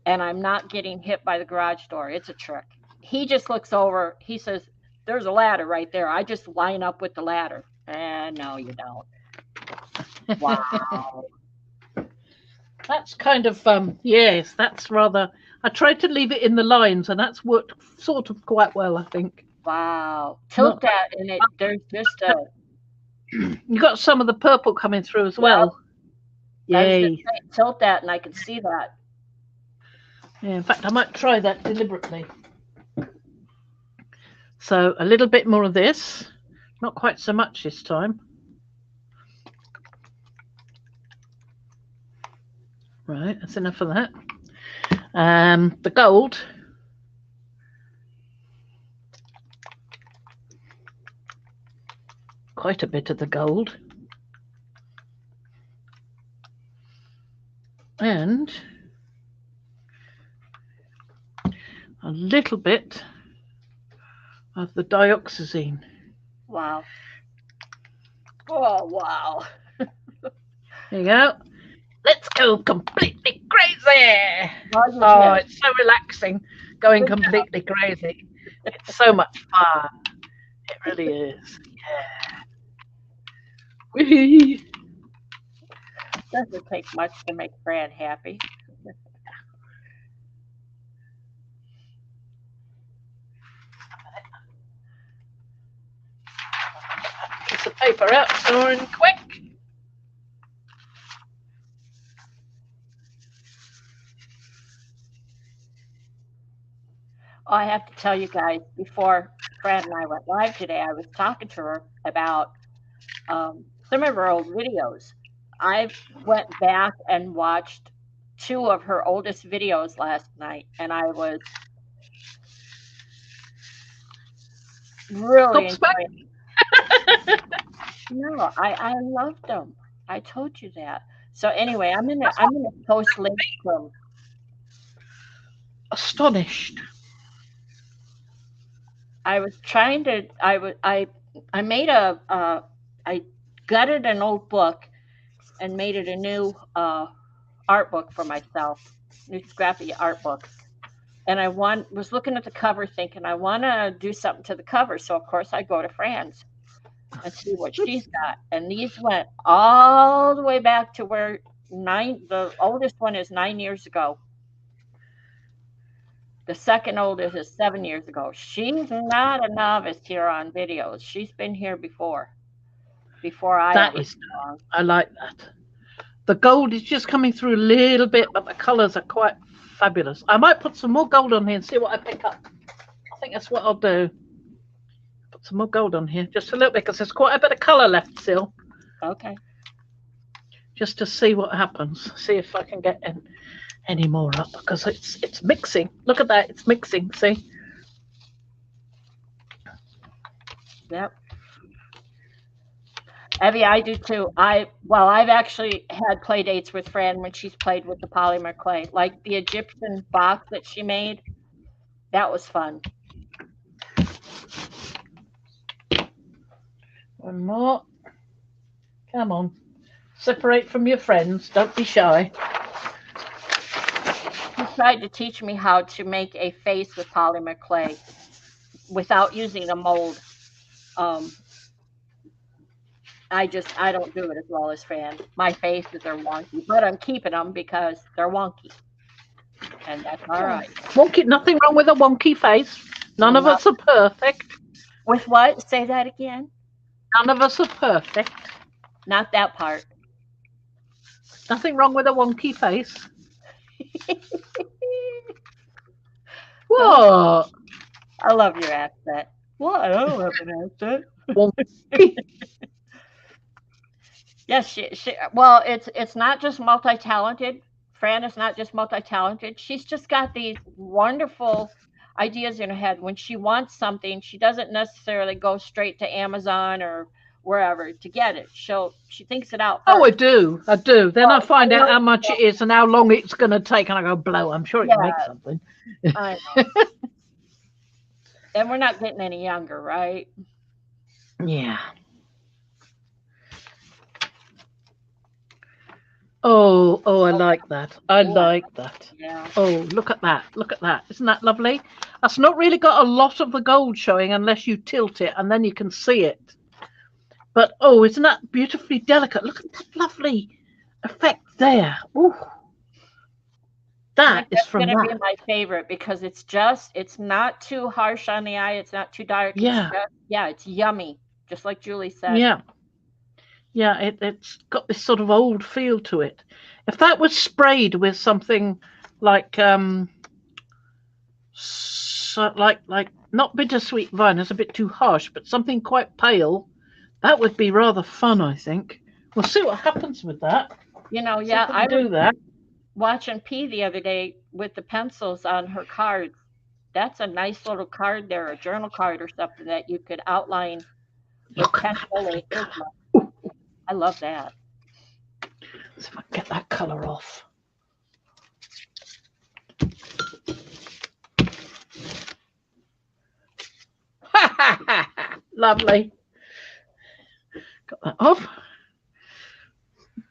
and I'm not getting hit by the garage door. It's a trick. He just looks over. He says, "There's a ladder right there." I just line up with the ladder. And no, you don't. Wow. That's kind of yes, that's rather. I tried to leave it in the lines, and that's worked sort of quite well, I think. Wow. Tilt Not that, and there's just a. you got some of the purple coming through as Yep. well. I was going to Yay! say tilt that, and I could see that. Yeah, in fact, I might try that deliberately. So a little bit more of this, not quite so much this time. Right, that's enough of that. The gold. Quite a bit of the gold. And a little bit of the dioxazine. Wow. Oh, wow. There you go. Let's go completely crazy. Oh, it's so relaxing going completely crazy. It's so much fun. It really is. Yeah. Whee! Doesn't take much to make Fran happy. Piece of paper out, storing quick. Oh, I have to tell you guys, before Fran and I went live today, I was talking to her about some of her old videos. I went back and watched 2 of her oldest videos last night, and I was really enjoying. No, I loved them. I told you that. So anyway, I'm gonna post links to them. Astonished. I was trying to. I made I gutted an old book and made it a new art book for myself, new scrappy art book. And I was looking at the cover thinking I want to do something to the cover. So of course I go to Fran's. and see what she's got. And these went all the way back to where the oldest one is 9 years ago. The second oldest is 7 years ago. She's not a novice here on videos. She's been here before I That ever is, came along. I like that. The gold is just coming through a little bit, but the colours are quite fabulous. I might put some more gold on here and see what I pick up. I think that's what I'll do. Put some more gold on here, just a little bit, because there's quite a bit of colour left still. Okay. Just to see what happens. See if I can get any more up, because it's mixing. Look at that, it's mixing. See? Yep. Evie, I do too. I've actually had play dates with Fran when she's played with the polymer clay, like the Egyptian box that she made. That was fun. One more. Come on. Separate from your friends. Don't be shy. She tried to teach me how to make a face with polymer clay without using a mold. I don't do it as well as Fran. My faces are wonky, but I'm keeping them because they're wonky, and that's all right. Wonky. Nothing wrong with a wonky face. None of us are perfect. With what? Say that again. None of us are perfect. Not that part. Nothing wrong with a wonky face. What? I love your accent. What? I don't have an accent. Wonky. Yes, well, it's not just multi-talented. Fran is not just multi-talented. She's just got these wonderful ideas in her head. When she wants something, she doesn't necessarily go straight to Amazon or wherever to get it. She thinks it out first. Oh, I do. Then I find out how much it is and how long it's going to take, and I go, blow. I'm sure it can make something. I know. And we're not getting any younger, right? Yeah. Oh, I like that. I like that. Yeah. Oh, look at that. Look at that. Isn't that lovely? That's not really got a lot of the gold showing unless you tilt it, and then you can see it. But, oh, isn't that beautifully delicate? Look at that lovely effect there. Ooh. That's going to be my favorite because it's not too harsh on the eye. It's not too dark. Yeah. It's yummy. Just like Julie said. Yeah. Yeah, it's got this sort of old feel to it. If that was sprayed with something like not bittersweet vine, it's a bit too harsh, but something quite pale, that would be rather fun, I think. We'll see what happens with that. I do that. Watching P the other day with the pencils on her cards. That's a nice little card there, a journal card or something that you could outline with pencil. I love that. Let's see if I can get that colour off. Lovely. Got that off.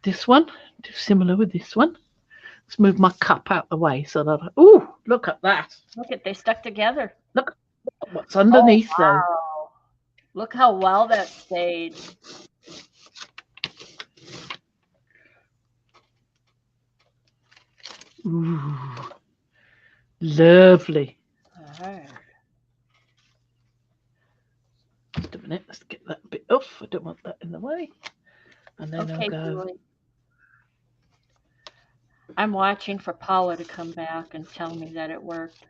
This one, do similar with this one. Let's move my cup out the way so that ooh, look at that. Look at, they stuck together. Look what's underneath wow. Look how well that stayed. Ooh, lovely. Right. Just a minute, let's get that bit off. I don't want that in the way. And then I'll go. Julie. I'm watching for Paula to come back and tell me that it worked.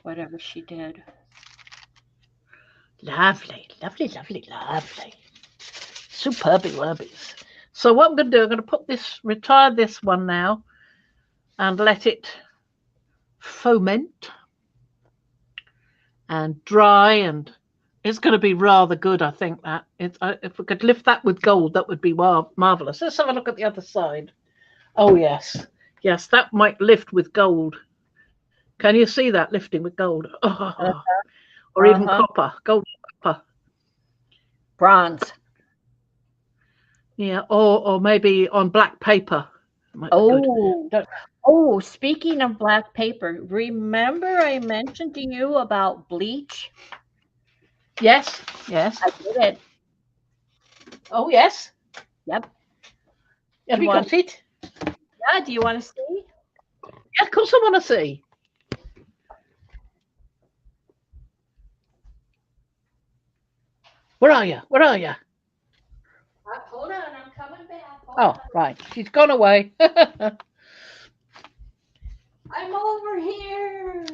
Whatever she did. Lovely, lovely, lovely, lovely. Superby werbies. So what I'm going to do, I'm going to retire this one now and let it foment and dry, and it's going to be rather good, I think. That if we could lift that with gold, that would be marvellous. Let's have a look at the other side. Oh, yes. Yes, that might lift with gold. Can you see that lifting with gold? Oh, or even copper, gold, copper. Bronze. Yeah, or maybe on black paper. Oh, speaking of black paper, remember I mentioned to you about bleach? Yes. Yes. I did it. Oh, yes. Yep. Have you Want? got it? Yeah. Do you want to see? Yeah, of course I want to see. Where are you? Where are you? Hold on, I'm coming back. Hold Oh, on. right. She's gone away. I'm over here.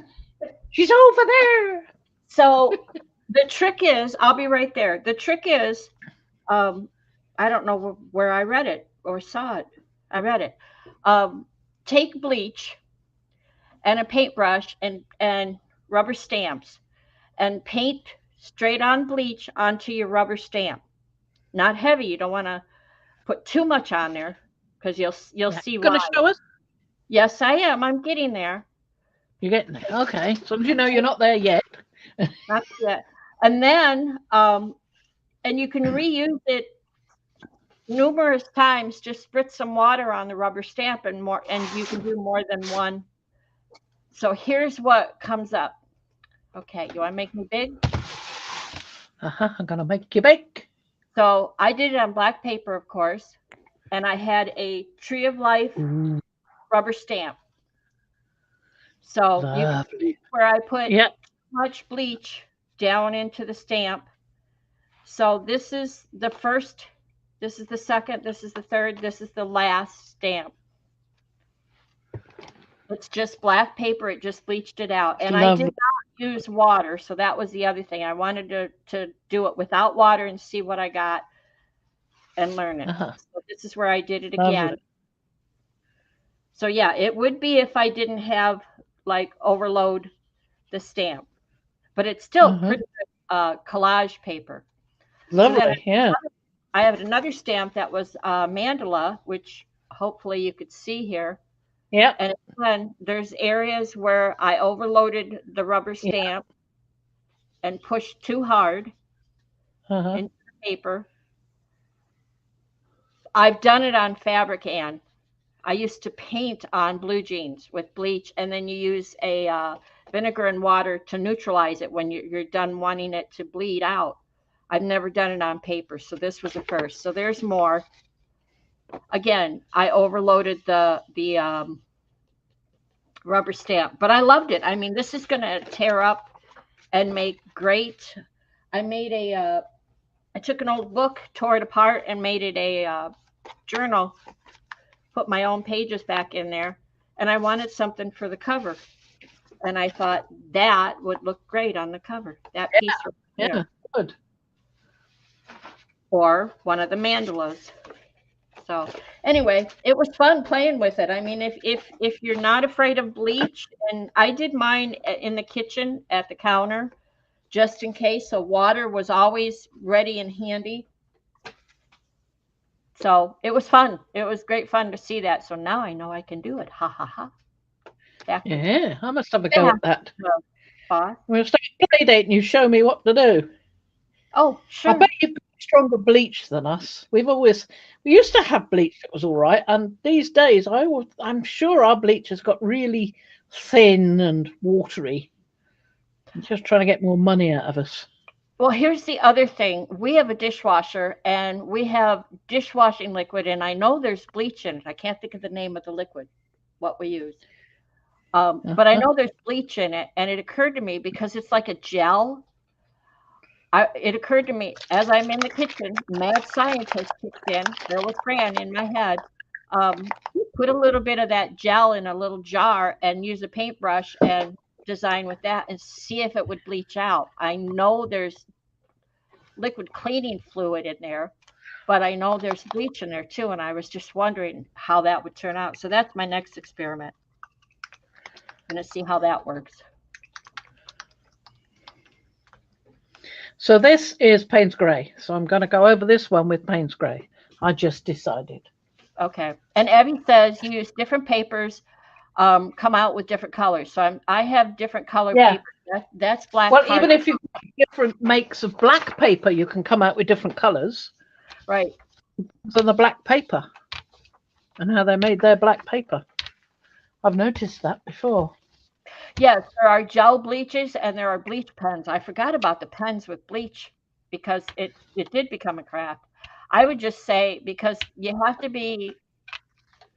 She's over there. So the trick is, I'll be right there. The trick is, um, I don't know where I read it or saw it. I read it. Um, take bleach and a paintbrush and rubber stamps and paint straight on bleach onto your rubber stamp. Not heavy. You don't want to put too much on there because you'll Yeah. see Going why. to show us? Yes, I am. I'm getting there. You're getting there. Okay. As long as you know you're not there yet. Not yet. And then and you can reuse it numerous times. Just spritz some water on the rubber stamp and you can do more than one. So here's what comes up. Okay, you want to make me big? I'm going to make you big. So I did it on black paper, of course, and I had a Tree of Life Ooh, rubber stamp. So you can see lovely. where I put Yeah. much bleach down into the stamp. So this is the first, this is the second, this is the third, this is the last stamp. It's just black paper. It just bleached it out. It's And I did lovely. not use water. So that was the other thing. I wanted to do it without water and see what I got and learn it. Uh-huh. So this is where I did it Lovely. again. So yeah, it would be if I didn't have like overload the stamp, but it's still Uh-huh. pretty good collage paper. So then Lovely. Yeah. I have another stamp that was mandala, which hopefully you could see here. Yeah. And again, there's areas where I overloaded the rubber Yeah. stamp and pushed too hard Uh-huh. into the paper. I've done it on fabric, and I used to paint on blue jeans with bleach, and then you use a vinegar and water to neutralize it when you're done wanting it to bleed out. I've never done it on paper, so this was the first. So there's more. Again, I overloaded the rubber stamp, but I loved it. I mean, this is going to tear up and make great. I made I took an old book, tore it apart, and made it a journal. Put my own pages back in there, and I wanted something for the cover, and I thought that would look great on the cover. That piece right Yeah. here, Good. or one of the mandalas. So anyway, it was fun playing with it. I mean, if you're not afraid of bleach, and I did mine in the kitchen at the counter just in case. So water was always ready and handy. So it was fun. It was great fun to see that. So now I know I can do it. Ha ha ha. Back to Yeah. I must have a go yeah, at that. boss. We'll start a play date and you show me what to do. Oh, I sure. bet you've got stronger bleach than us. We used to have bleach that was all right, and these days I'm sure our bleach has got really thin and watery. It's just trying to get more money out of us. Well, here's the other thing. We have a dishwasher and we have dishwashing liquid, and I know there's bleach in it. I can't think of the name of the liquid, what we use. But I Uh-huh. know there's bleach in it, and it occurred to me because it's like a gel. It occurred to me as I'm in the kitchen, mad scientist kicked in. There was Fran in my head. Put a little bit of that gel in a little jar and use a paintbrush and design with that and see if it would bleach out. I know there's liquid cleaning fluid in there, but I know there's bleach in there too. And I was just wondering how that would turn out. So that's my next experiment. I'm going to see how that works. So this is Payne's Grey. So I'm going to go over this one with Payne's Grey. I just decided. Okay. And Abby says you use different papers, come out with different colors. So I have different color Yeah. paper. That's black. Well, even if you've got different makes of black paper, you can come out with different colours. Right. Than the black paper and how they made their black paper. I've noticed that before. Yes, there are gel bleaches and there are bleach pens. I forgot about the pens with bleach because it did become a craft. I would just say because you have to be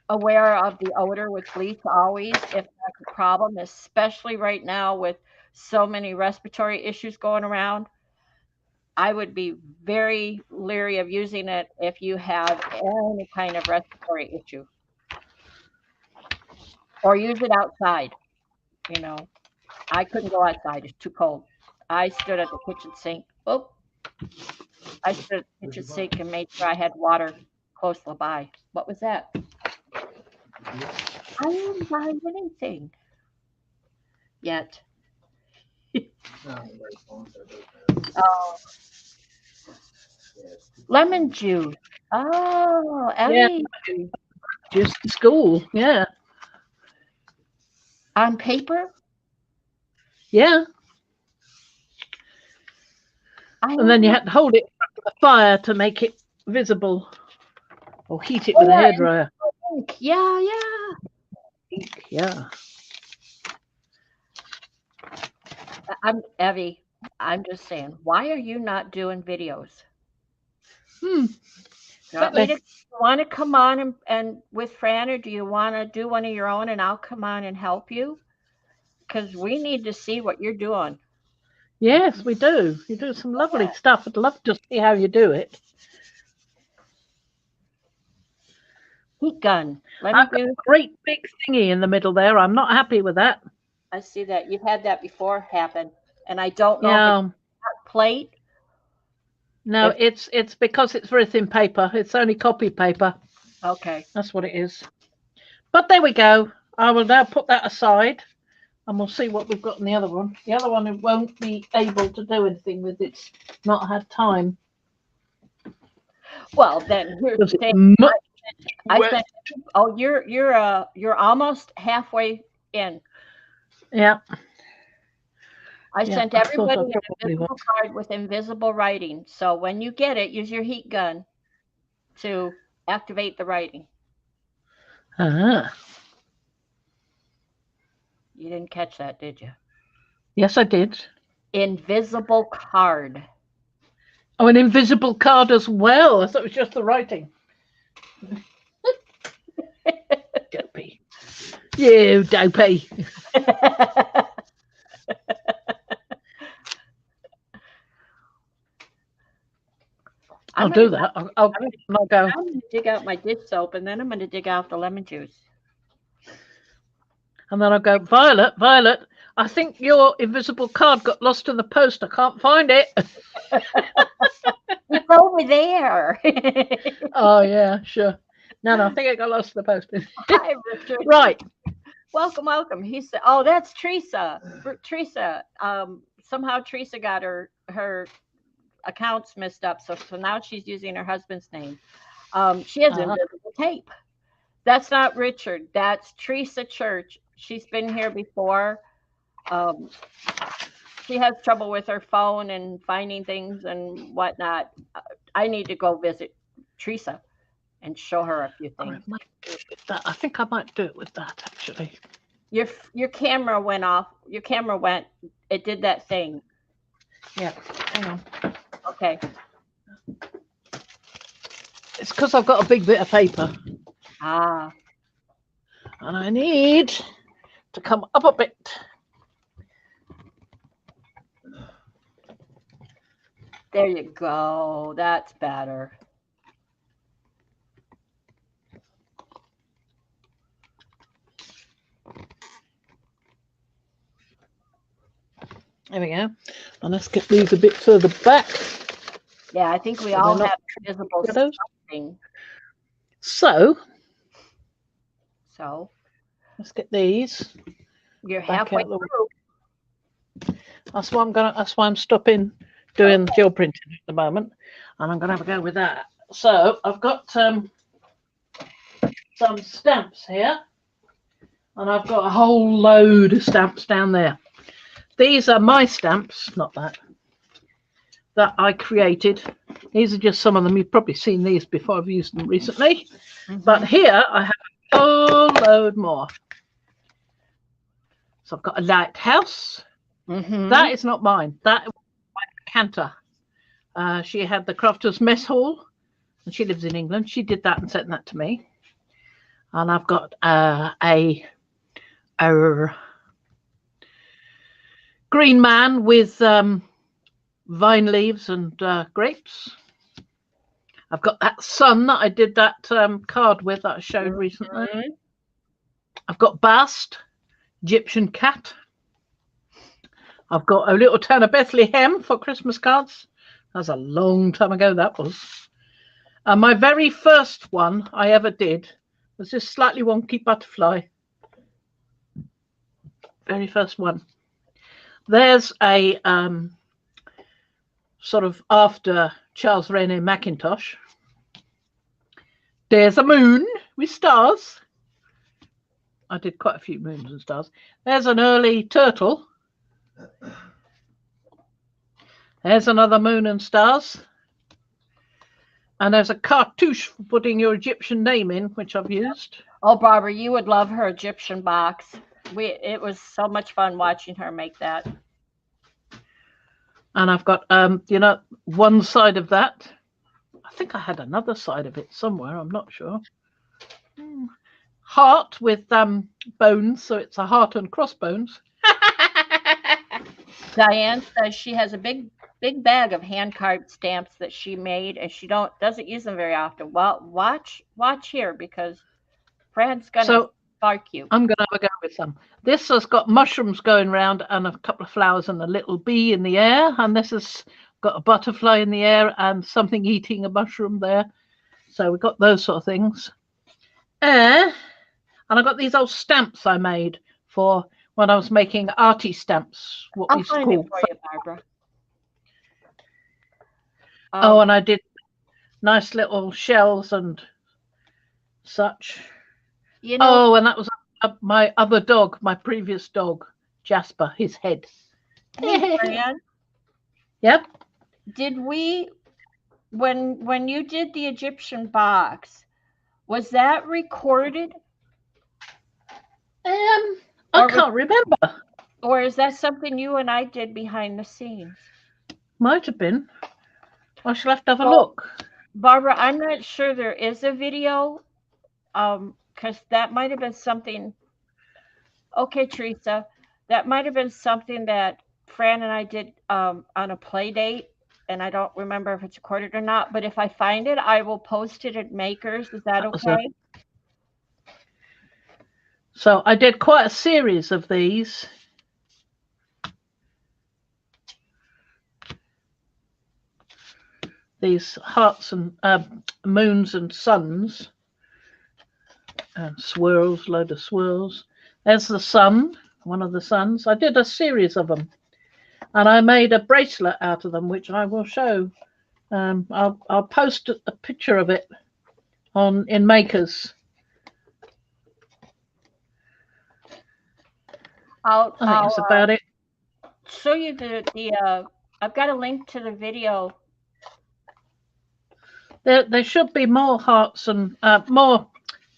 aware of the odor with bleach always if that's a problem, especially right now with so many respiratory issues going around. I would be very leery of using it if you have any kind of respiratory issue or use it outside. You know, I couldn't go outside, it's too cold. I stood at the kitchen sink. Oh, I stood at the kitchen sink and made sure I had water close by. What was that? I didn't find anything yet. Oh, lemon juice. Oh, Yeah, Evie. just school. Yeah, On paper? yeah. I And then you don't had to hold it in front of the fire to make it visible, or heat it with a Oh, and hairdryer. ink. Yeah, yeah. Yeah. I'm Evie. I'm just saying, why are you not doing videos? Hmm. Do you want me to want to come on and with Fran, or do you want to do one of your own and I'll come on and help you? Because we need to see what you're doing. Yes, we do. You do some lovely stuff. I'd love to see how you do it. Heat gun. Let me I've got do. a great big thingy in the middle there. I'm not happy with that. I see that you've had that before happen, and I don't know if it's Yeah. plate. No, If it's because it's very thin paper. It's only copy paper. okay, That's what it is. But there we go. I will now put that aside and we'll see what we've got in the other one. The other one it won't be able to do anything with. It's not had time. well then here's Because the it's thing. much I wet. sent. Oh, you're almost halfway in. Yeah. I Yeah. sent I thought everybody I an probably was. invisible card with invisible writing. So when you get it, use your heat gun to activate the writing. Ah. You didn't catch that, did you? Yes, I did. Invisible card. Oh, an invisible card as well. I thought it was just the writing. Dopey. You dopey. I'll do that. I'll go. I'm gonna dig out my dish soap and then I'm gonna dig out the lemon juice. And then I'll go, Violet, Violet, I think your invisible card got lost in the post. I can't find it. It's over there. Oh, yeah, sure. No, I think it got lost in the post. Hi, Richard. Right. Welcome, welcome. He said, "Oh, that's Teresa. Teresa. Somehow Teresa got her accounts messed up, so now she's using her husband's name. She has invisible tape. That's not Richard. That's Teresa Church. She's been here before. Um, she has trouble with her phone and finding things and whatnot. I need to go visit Teresa and show her a few things. I might do it with that. I think I might do it with that, actually. Your camera went off. Your camera went. It did that thing. Yeah, hang on. Okay. It's because I've got a big bit of paper. Ah. And I need to come up a bit. There you go. That's better. There we go. And let's get these a bit further back. Yeah, I think we all have invisible something. So So let's get these. You're halfway through. That's why I'm stopping doing gel printing at the moment, and I'm gonna have a go with that. So I've got some stamps here, and I've got a whole load of stamps down there. These are my stamps, not that I created. These are just some of them. You've probably seen these before. I've used them recently. But here I have a whole load more. So I've got a lighthouse. Mm-hmm. That is not mine. That is my canter. She had the Crofters Mess Hall, and she lives in England. She did that and sent that to me. And I've got a green man with vine leaves and grapes. I've got that sun that I did that card with that I showed recently. I've got Bast, Egyptian cat. I've got a little town of Bethlehem for Christmas cards. That's a long time ago, that was. And my very first one I ever did was this slightly wonky butterfly. Very first one. There's a sort of after Charles René Mackintosh. There's a moon with stars. I did quite a few moons and stars. There's an early turtle. There's another moon and stars. And there's a cartouche for putting your Egyptian name in, which I've used. Oh, Barbara, you would love her Egyptian box. It was so much fun watching her make that. And I've got, one side of that. I think I had another side of it somewhere. I'm not sure. Heart with bones, so it's a heart and crossbones. Diane says she has a big bag of hand carved stamps that she made, and she doesn't use them very often. Well, watch here, because Fran's gonna spark you. I'm gonna have a go with some. This has got mushrooms going round and a couple of flowers and a little bee in the air, and this has got a butterfly in the air and something eating a mushroom there. So we've got those sort of things. And I got these old stamps I made for when I was making arty stamps. What I'll we find call it for you, Barbara. and I did nice little shells and such. You know, and that was my other dog, my previous dog, Jasper, his head. hey, Fran, Yep. did we, when you did the Egyptian box, was that recorded? I can't remember. Or is that something you and I did behind the scenes? Might have been. I shall have to have a look. Barbara, I'm not sure there is a video, because that might have been something. Okay, Teresa, that might have been something that Fran and I did on a play date, and I don't remember if it's recorded or not. But if I find it, I will post it at Makers. Is that okay? So I did quite a series of these. These hearts and moons and suns and swirls, load of swirls. There's the sun, one of the suns. I did a series of them, and I made a bracelet out of them, which I will show. I'll post a picture of it in Makers. I think that's about it. Show you the I've got a link to the video. There should be more hearts and more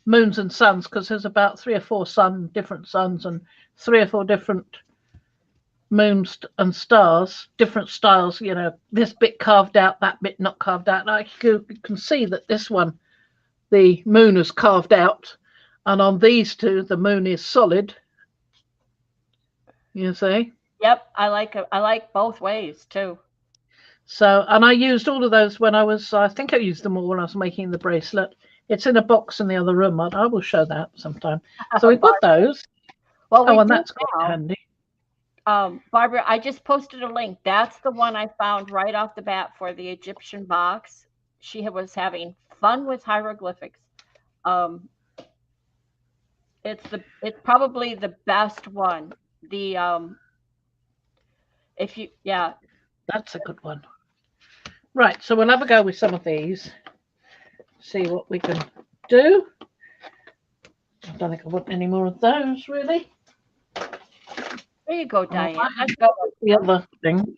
moons and suns, because there's about 3 or 4 different suns and 3 or 4 different moons and stars, different styles. You know, this bit carved out, that bit not carved out. Like you can see that this one, the moon is carved out, and on these two, the moon is solid. You see? Yep, I like both ways too. So, and I used all of those when I think I used them all when I was making the bracelet. It's in a box in the other room. I will show that sometime. So we've got those. Well, and that's quite handy. Barbara, I just posted a link. That's the one I found right off the bat for the Egyptian box. She was having fun with hieroglyphics. It's probably the best one. That's a good one. Right, so we'll have a go with some of these. See what we can do. I don't think I want any more of those, really. There you go, Diane. Let's go with the other thing.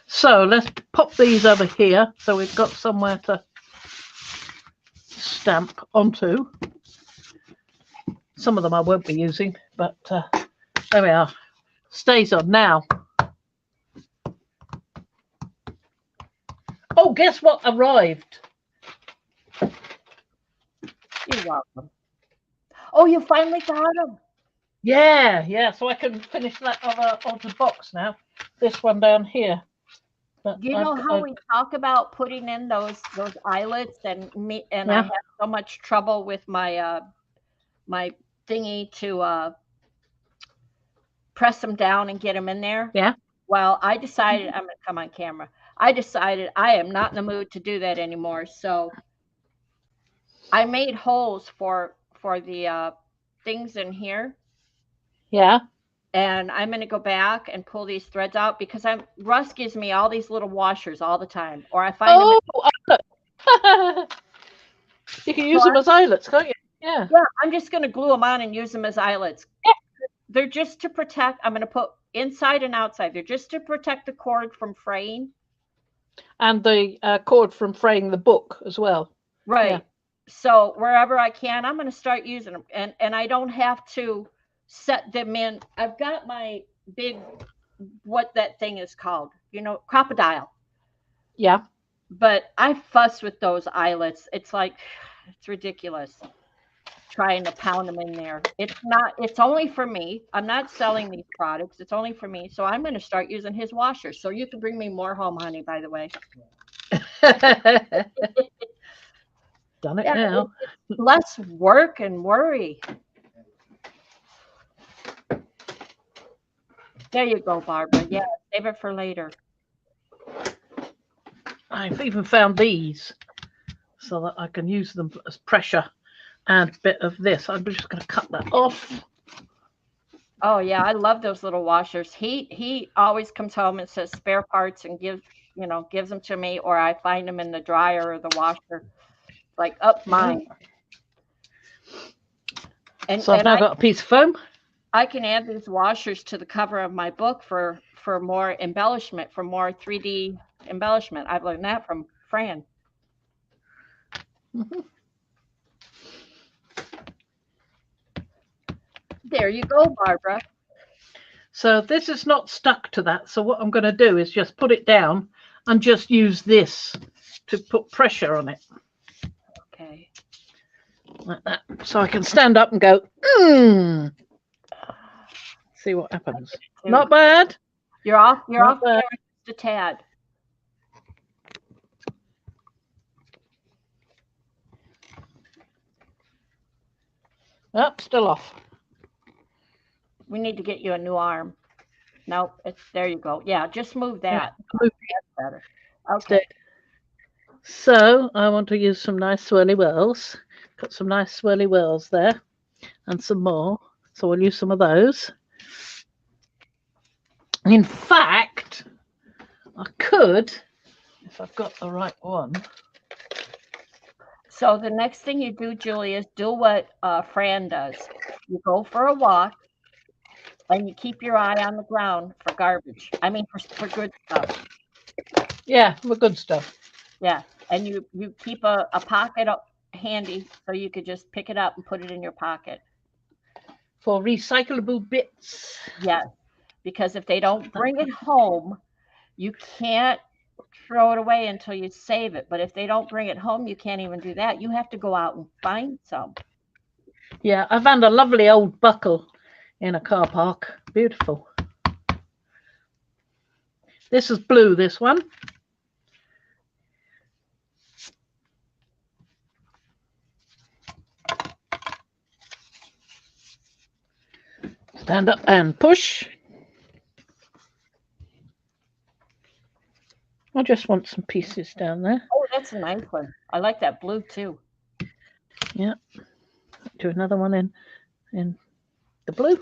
So let's pop these over here, so we've got somewhere to stamp onto. Some of them I won't be using, but there we are. Stays on now. Oh, guess what arrived? You're welcome. Oh, you finally got them. Yeah. So I can finish that other box now. This one down here. But You know how we talk about putting in those eyelets, and I have so much trouble with my my thingy to press them down and get them in there. Yeah. Well, I decided I'm going to come on camera. I decided I am not in the mood to do that anymore. So I made holes for the things in here. Yeah. And I'm going to go back and pull these threads out because Russ gives me all these little washers all the time, or I find them. You can use them as eyelets, can't you? Yeah. Yeah, I'm just going to glue them on and use them as eyelets. Yeah. They're just to protect. I'm going to put inside and outside. They're just to protect the cord from fraying. And the cord from fraying the book as well. Right. Yeah. So wherever I can, I'm going to start using them. And I don't have to set them in. I've got my big, what that thing is called, crocodile. Yeah. But I fuss with those eyelets. It's ridiculous trying to pound them in there. It's only for me. I'm not selling these products. It's only for me. So I'm going to start using his washers. So you can bring me more home, honey, by the way. Done it now. Less work and worry. There you go, Barbara. Yeah, save it for later. I've even found these so that I can use them as pressure and a bit of this. I'm just going to cut that off. Oh yeah, I love those little washers. He always comes home and says spare parts and gives them to me, or I find them in the dryer or the washer. Like up mine. And so I've now got a piece of foam. I can add these washers to the cover of my book for more embellishment, for more 3D embellishment. I've learned that from Fran. Mm-hmm. There you go, Barbara. So this is not stuck to that. So what I'm going to do is just put it down and just use this to put pressure on it. Okay. Like that. So I can stand up and go, see what happens. Not bad. You're off camera just a tad. Oh, still off. We need to get you a new arm. Nope, there you go. Yeah, just move that. Yeah, move. That's better. Okay. So I want to use some nice swirly whirls. Got some nice swirly whirls there and some more. So we'll use some of those. In fact, I could, if I've got the right one. So the next thing you do, Julie, is do what Fran does. You go for a walk, and you keep your eye on the ground for garbage. I mean, for good stuff. Yeah, for good stuff. Yeah, and you keep a pocket up handy so you could just pick it up and put it in your pocket. For recyclable bits. Yes, because if they don't bring it home, you can't throw it away until you save it. But if they don't bring it home, you can't even do that. You have to go out and find some. Yeah, I found a lovely old buckle in a car park. Beautiful. This is blue, this one. Stand up and push. I just want some pieces down there. Oh, that's a nice one. I like that blue too. Yeah. Do another one in the blue.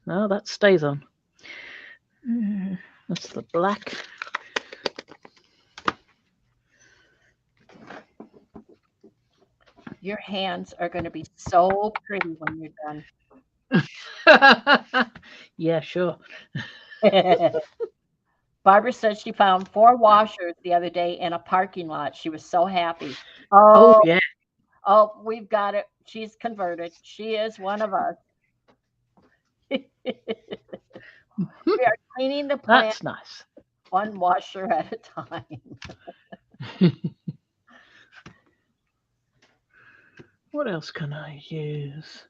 No, that stays on. That's the black. Your hands are going to be so pretty when you're done. Yeah, sure. Barbara said she found 4 washers the other day in a parking lot. She was so happy. Oh yeah. Oh, we've got it. She's converted. She is one of us. We are cleaning the plant That's nice. one washer at a time. What else can I use?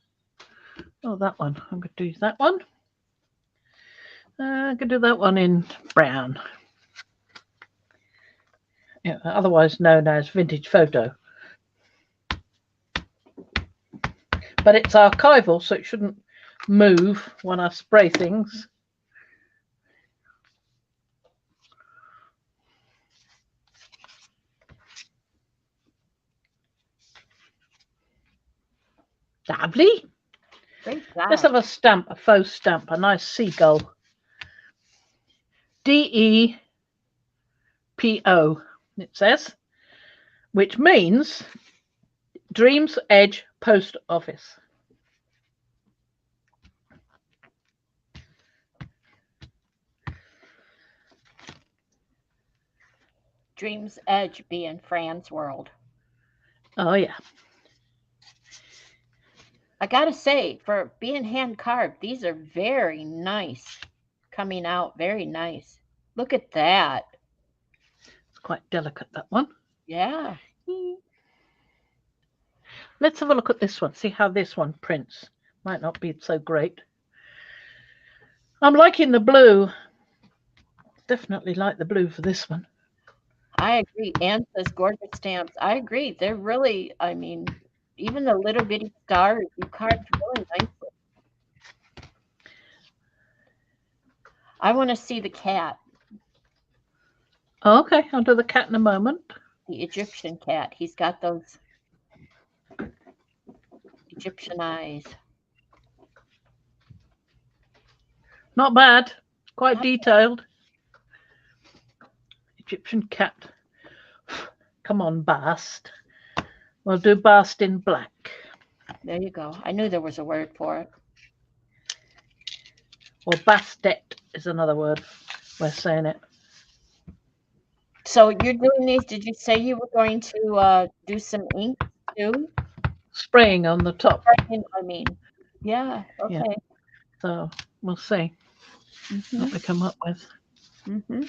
Oh, that one. I'm going to use that one. I'm going to do that one in brown. Yeah, otherwise known as vintage photo. But it's archival, so it shouldn't move when I spray things. Lovely. Great Let's job. have a stamp, a faux stamp, a nice seagull. DEPO, it says, which means Dreams Edge Post Office. Dreams Edge being Fran's world. Oh, yeah. I gotta say, for being hand carved, these are very nice. Coming out very nice. Look at that. It's quite delicate, that one. Yeah. Let's have a look at this one, see how this one prints. Might not be so great. I'm liking the blue. Definitely like the blue for this one. I agree. Anne says gorgeous stamps. I agree. They're really, I mean, even the little bitty stars you carved really nicely. I want to see the cat, Oh, okay, I'll do the cat in a moment. the Egyptian cat. He's got those Egyptian eyes. Not bad. Quite Not detailed. Egyptian cat. Come on, Bast. We'll do Bast in black. There you go. I knew there was a word for it. Or Bastet is another word. We're saying it. So you're doing these. Did you say you were going to do some ink too? Spraying on the top. I mean, yeah. Okay. Yeah. So we'll see what we come up with. Mm-hmm.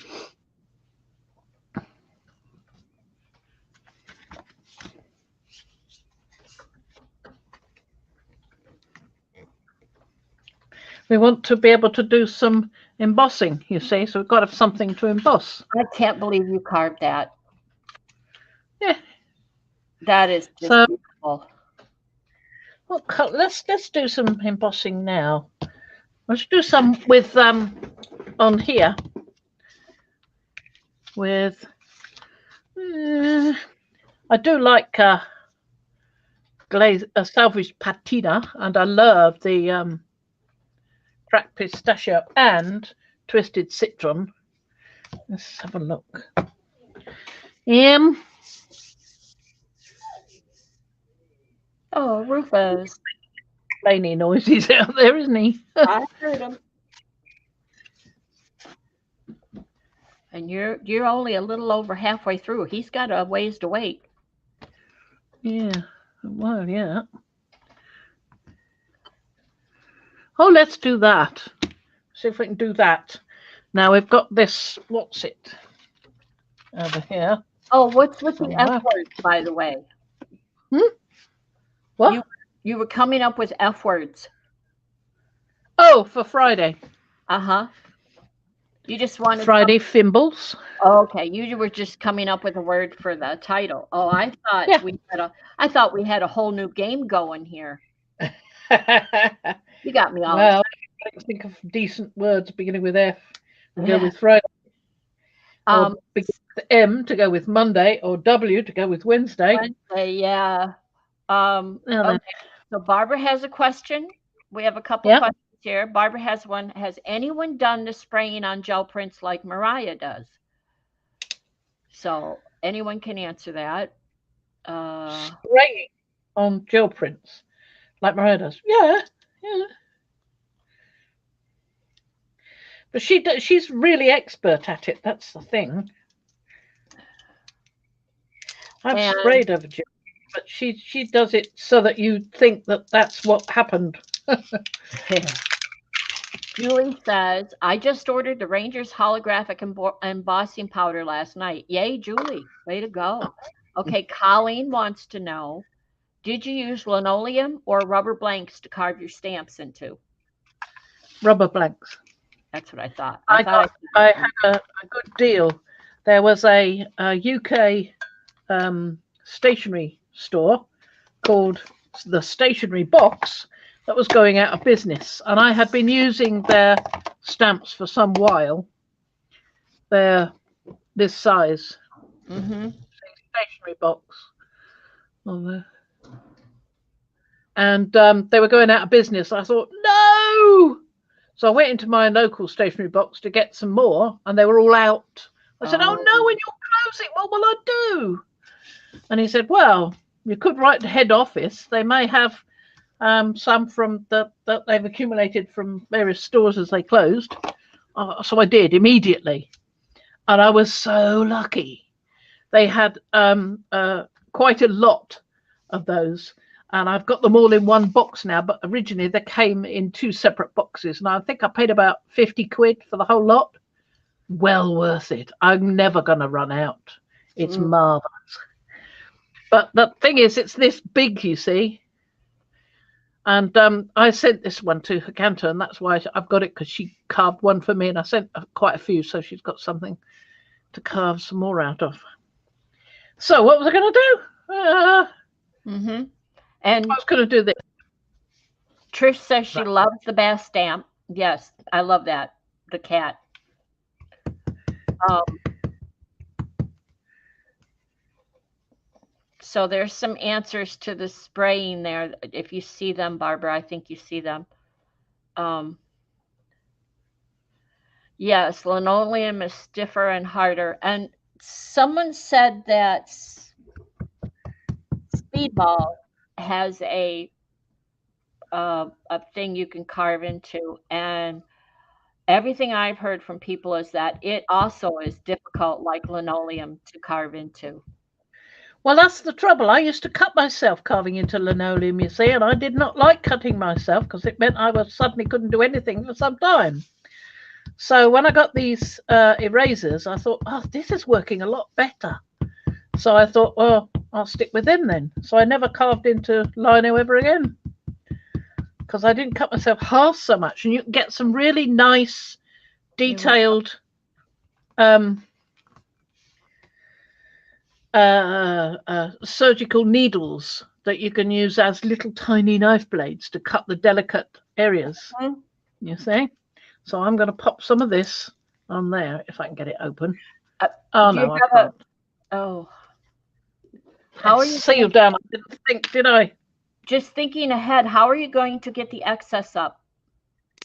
We want to be able to do some embossing, you see, so we've got to have something to emboss. I can't believe you carved that. Yeah. That is just So beautiful. well, let's do some embossing now. Let's do some with on here with I do like glaze salvaged patina, and I love the cracked pistachio and twisted citron. Let's have a look. Oh, Rufus. Laney noises out there, isn't he? I heard him. And you're only a little over halfway through. He's got a ways to wait. Yeah. Well, yeah. Oh, let's do that. See if we can do that. Now we've got this. What's it over here? Oh, what's with the F words, by the way? What? You were coming up with F words. Oh, for Friday. Uh-huh. You just wanted Friday Fimbles. Oh, okay. You were just coming up with a word for the title. Oh, I thought we had a whole new game going here. You got me all. Well, I think of decent words beginning with F and go with Friday. Or begin with M to go with Monday, or W to go with Wednesday. Wednesday, yeah. Okay. So Barbara has a question. We have a couple questions here. Barbara has one. Has anyone done the spraying on gel prints like Mariah does? So anyone can answer that. Spraying on gel prints like Mariah does. Yeah. But she's really expert at it. That's the thing. I've sprayed over gel, but she does it so that you think that that's what happened. Julie says, I just ordered the Rangers holographic embossing powder last night. Yay, Julie. Way to go. Okay, Colleen wants to know, did you use linoleum or rubber blanks to carve your stamps into? Rubber blanks. That's what I thought. I had a good deal. There was a UK stationery store called the Stationery Box that was going out of business, and I had been using their stamps for some while. They're this size. Stationery Box. And they were going out of business. I thought, no! So I went into my local stationery box to get some more, and they were all out. I said, oh no, when you're closing, what will I do? And he said, well, you could write to head office. They may have some from that they've accumulated from various stores as they closed. So I did immediately. And I was so lucky. They had quite a lot of those. And I've got them all in one box now, but originally they came in 2 separate boxes. And I think I paid about 50 quid for the whole lot. Well worth it. I'm never going to run out. It's marvelous. But the thing is, it's this big, you see. And I sent this one to Hikanta, and that's why I've got it, because she carved one for me, and I sent quite a few, so she's got something to carve some more out of. So what was I going to do? And I was going to do this. Trish says she loves the bass stamp. Yes, I love that. The cat. So there's some answers to the spraying there. If you see them, Barbara, I think you see them. Yes, linoleum is stiffer and harder. And someone said that Speedball has a thing you can carve into, and everything I've heard from people is that it also is difficult, like linoleum, to carve into. Well, that's the trouble. I used to cut myself carving into linoleum, you see, and I did not like cutting myself because it meant I suddenly couldn't do anything for some time. So when I got these erasers, I thought, oh, this is working a lot better. So I thought, well, I'll stick with them then. So I never carved into lino ever again, because I didn't cut myself half so much. And you can get some really nice, detailed surgical needles that you can use as little tiny knife blades to cut the delicate areas. You see? So I'm going to pop some of this on there if I can get it open. Oh no, I can't. How are you sealed down? I didn't think, did I? Just thinking ahead, how are you going to get the excess up?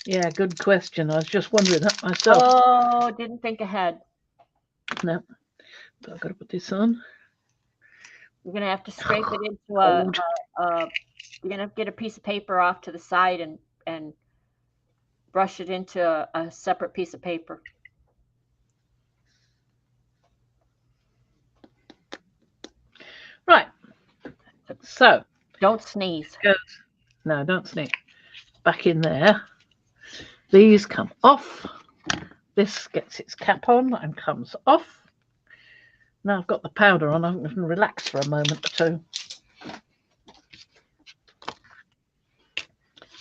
Yeah, good question. I was just wondering that myself. Oh, didn't think ahead. No, but I've got to put this on. You're going to have to scrape it into you're going to get a piece of paper off to the side and brush it into a separate piece of paper. Right. So. Don't sneeze. No, don't sneeze. Back in there. These come off. This gets its cap on and comes off. Now I've got the powder on, I can relax for a moment or two.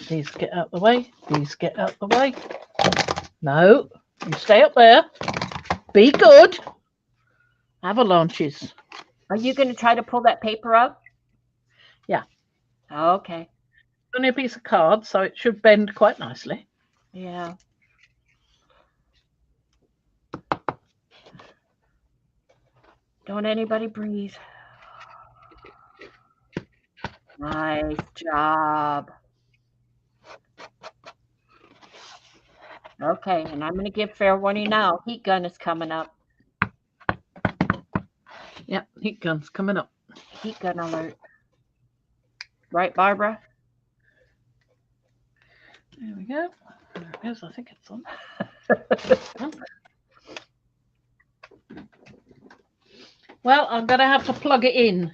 These get out the way. These get out the way. No, you stay up there. Be good. Avalanches. Are you going to try to pull that paper up? Yeah. Okay. It's only a piece of card, so it should bend quite nicely. Yeah. Don't anybody breathe. Nice job. Okay, and I'm going to give fair warning now. Heat gun is coming up. Yeah, heat gun's coming up. Heat gun alert. Right, Barbara? There we go. There it is. I think it's on. Well, I'm going to have to plug it in.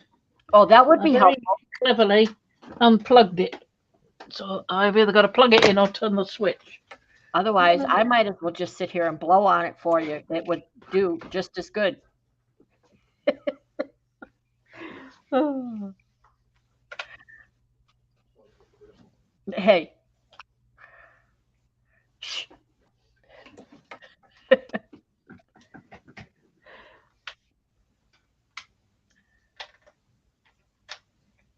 Oh, that would be helpful. Cleverly unplugged it. So I've either got to plug it in or turn the switch. Otherwise, I might as well just sit here and blow on it for you. It would do just as good. Hey. Shh.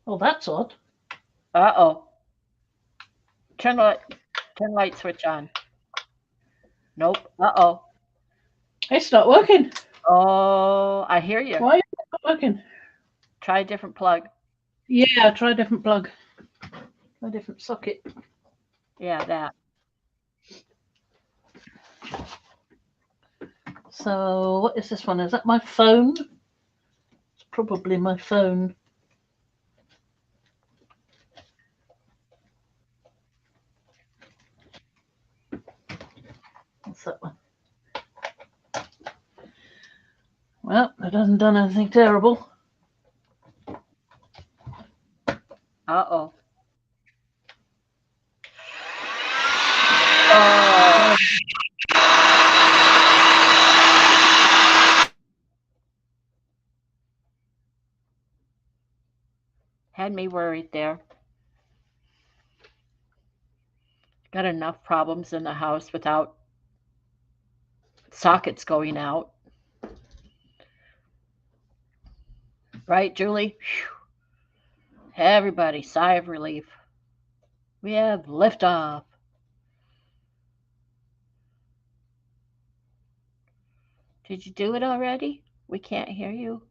Oh, that's odd. Uh-oh. Turn the light switch on. Nope. Uh-oh. It's not working. Oh, I hear you. Why is it not working? Try a different plug. Yeah, try a different plug. Try a different socket. Yeah, that. So what is this one? Is that my phone? It's probably my phone. What's that one? Well, it hasn't done anything terrible. Uh-oh. Oh. Had me worried there. Got enough problems in the house without sockets going out. Right, Julie? Whew. Everybody, sigh of relief. We have liftoff. Did you do it already? We can't hear you.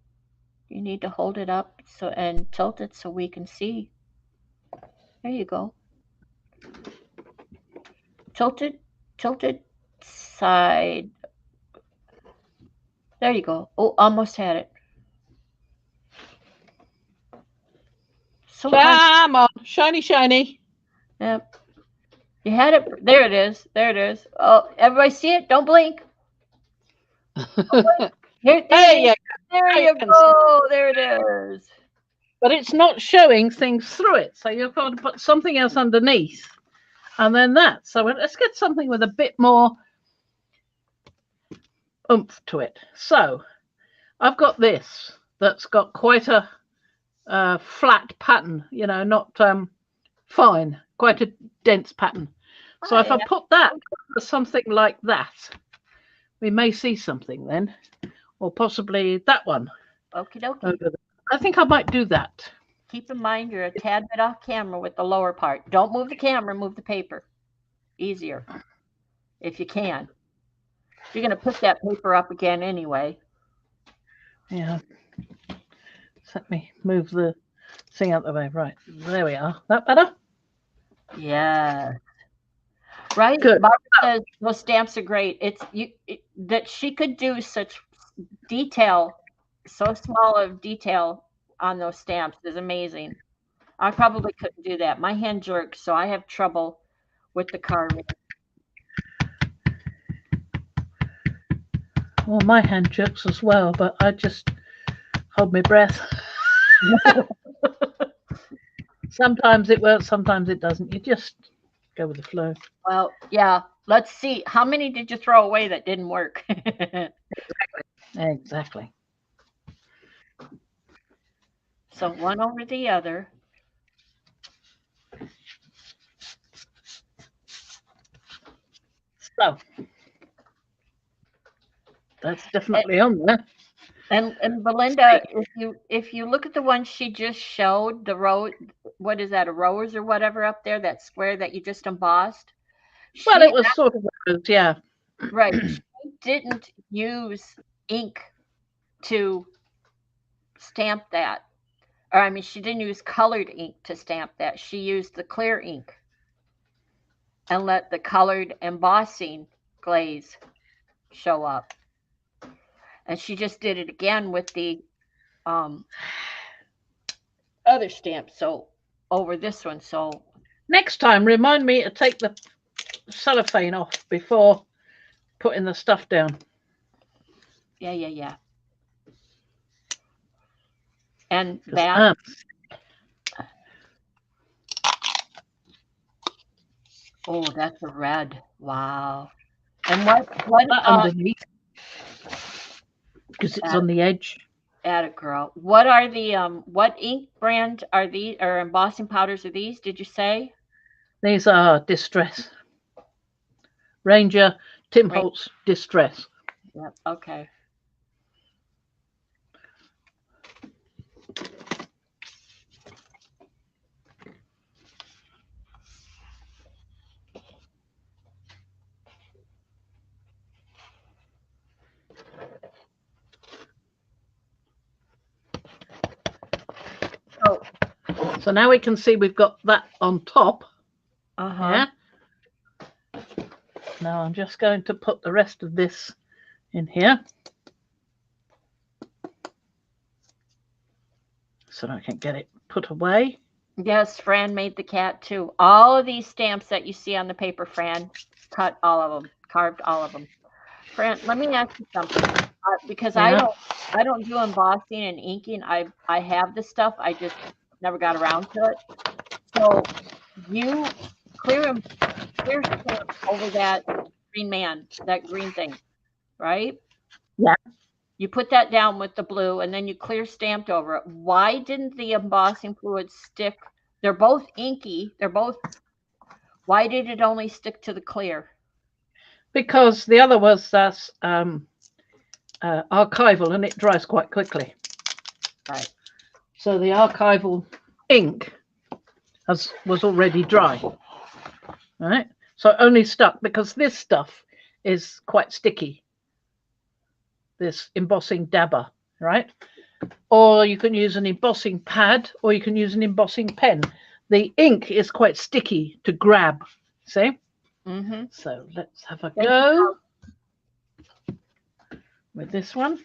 You need to hold it up so and tilt it so we can see. There you go. Tilted side. There you go. Oh, almost had it. So Come on, shiny, shiny. Yep. You had it. There it is. There it is. Oh, everybody see it? Don't blink. Here, There you there you can go. There it is. But it's not showing things through it. So you've got to put something else underneath. And then that. So let's get something with a bit more oomph to it. So I've got this that's got quite a flat pattern, you know, not fine, quite a dense pattern. So if I put that to something like that, we may see something then, or possibly that one. Okie dokie. I think I might do that. Keep in mind you're a tad bit off camera with the lower part. Don't move the camera, move the paper. Easier. If you can. You're going to put that paper up again anyway. Yeah. Let me move the thing out the way. Right. There we are. That better? Yeah. Right? Good. Barbara says those stamps are great. That she could do such detail, so small of detail on those stamps is amazing. I probably couldn't do that. My hand jerks, so I have trouble with the carving. Well, my hand jerks as well, but I just hold my breath. Sometimes it works, sometimes it doesn't. You just go with the flow. Well, yeah. Let's see. How many did you throw away that didn't work? Exactly. So one over the other. So that's definitely on there. And Belinda, if you look at the one she just showed, the row, what is that, a rose or whatever up there, that square that you just embossed? Well, it was sort of rose, yeah. Right. She didn't use ink to stamp that. Or I mean, she didn't use colored ink to stamp that. She used the clear ink and let the colored embossing glaze show up. And she just did it again with the other stamp, so over this one. So next time, remind me to take the cellophane off before putting the stuff down. Yeah. And that Oh, that's a red. Wow. And what That underneath, because it's add, on the edge. add it, girl. What are the what ink brand are these or embossing powders are these? Did you say? These are Distress. Ranger Tim Right. Holtz Distress. Yep. Okay. Oh. So now we can see we've got that on top. Uh-huh. Yeah. Now I'm just going to put the rest of this in here so I can get it put away. Yes, Fran made the cat too. All of these stamps that you see on the paper, Fran cut all of them, carved all of them. Fran, let me ask you something. Because Yeah. I don't do embossing and inking. I have the stuff. I just never got around to it. So you clear stamp over that green man, that green thing, right? Yeah. You put that down with the blue and then you clear stamped over it. Why didn't the embossing fluid stick? They're both inky. Why did it only stick to the clear? Because the other was archival and it dries quite quickly. Right. So the archival ink was already dry. Right. So it only stuck because this stuff is quite sticky. This embossing dabber, right? Or you can use an embossing pad or you can use an embossing pen. The ink is quite sticky to grab, see? Mm-hmm. So let's have a Thank go with this one.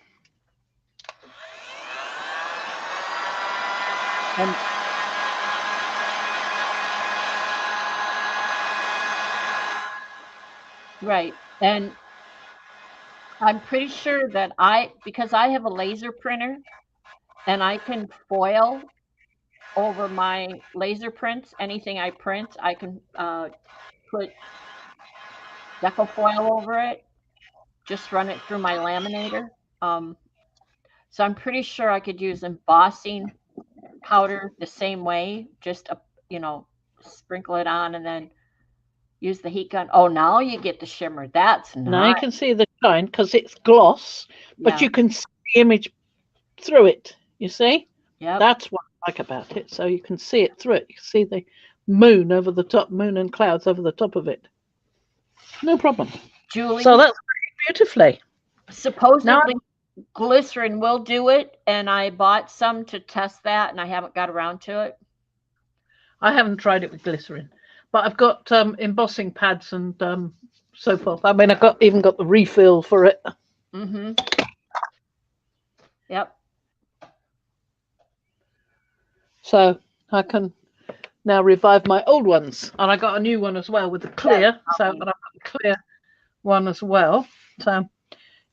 And right. And I'm pretty sure that because I have a laser printer and I can foil over my laser prints, anything I print, I can put deco foil over it, just run it through my laminator. Um, so I'm pretty sure I could use embossing powder the same way, just sprinkle it on and then use the heat gun. Oh, now you get the shimmer. That's Now you nice. can see the shine because it's gloss, but Yeah. you can see the image through it, you see? Yep. That's what I like about it. So you can see it through it. You can see the moon over the top, moon and clouds over the top of it. No problem. Julie, So that's beautifully. supposedly glycerin will do it, and I bought some to test that, and I haven't got around to it. I haven't tried it with glycerin, but I've got embossing pads and so forth. I mean, I've even got the refill for it. Mm-hmm. Yep. So I can now revive my old ones, and I got a new one as well with the clear. So I've got the clear one as well. So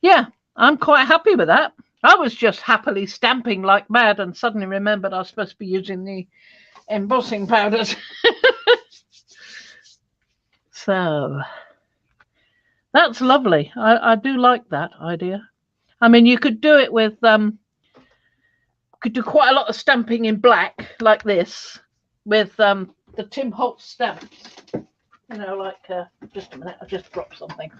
yeah, I'm quite happy with that. I was just happily stamping like mad and suddenly remembered I was supposed to be using the embossing powders. So that's lovely. I do like that idea. I mean, you could do it with could do quite a lot of stamping in black like this with the Tim Holtz stamps. You know, like just a minute, I just dropped something.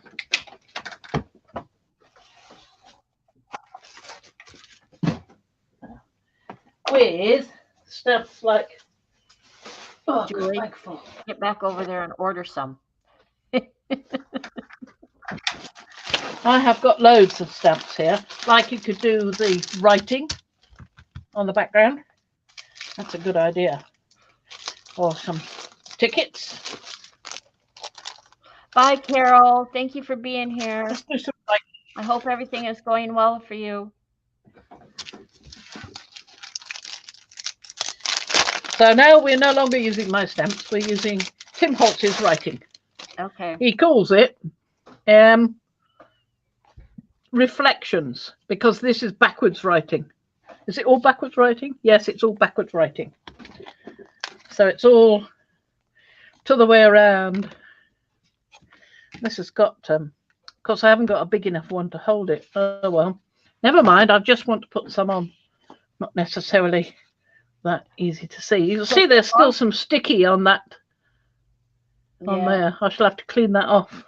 With stamps like Julie, get back over there and order some. I have got loads of stamps here. Like you could do the writing on the background. That's a good idea. Or some tickets. Bye, Carol. Thank you for being here. Let's do some writing. I hope everything is going well for you. So now we're no longer using my stamps. We're using Tim Holtz's writing. Okay. He calls it reflections because this is backwards writing. Is it all backwards writing? Yes, it's all backwards writing. So it's all to the way around. This has got, of course, I haven't got a big enough one to hold it. Oh, well. Never mind. I just want to put some on. Not necessarily that easy to see. You'll see there's still some sticky on that, on there. I shall have to clean that off.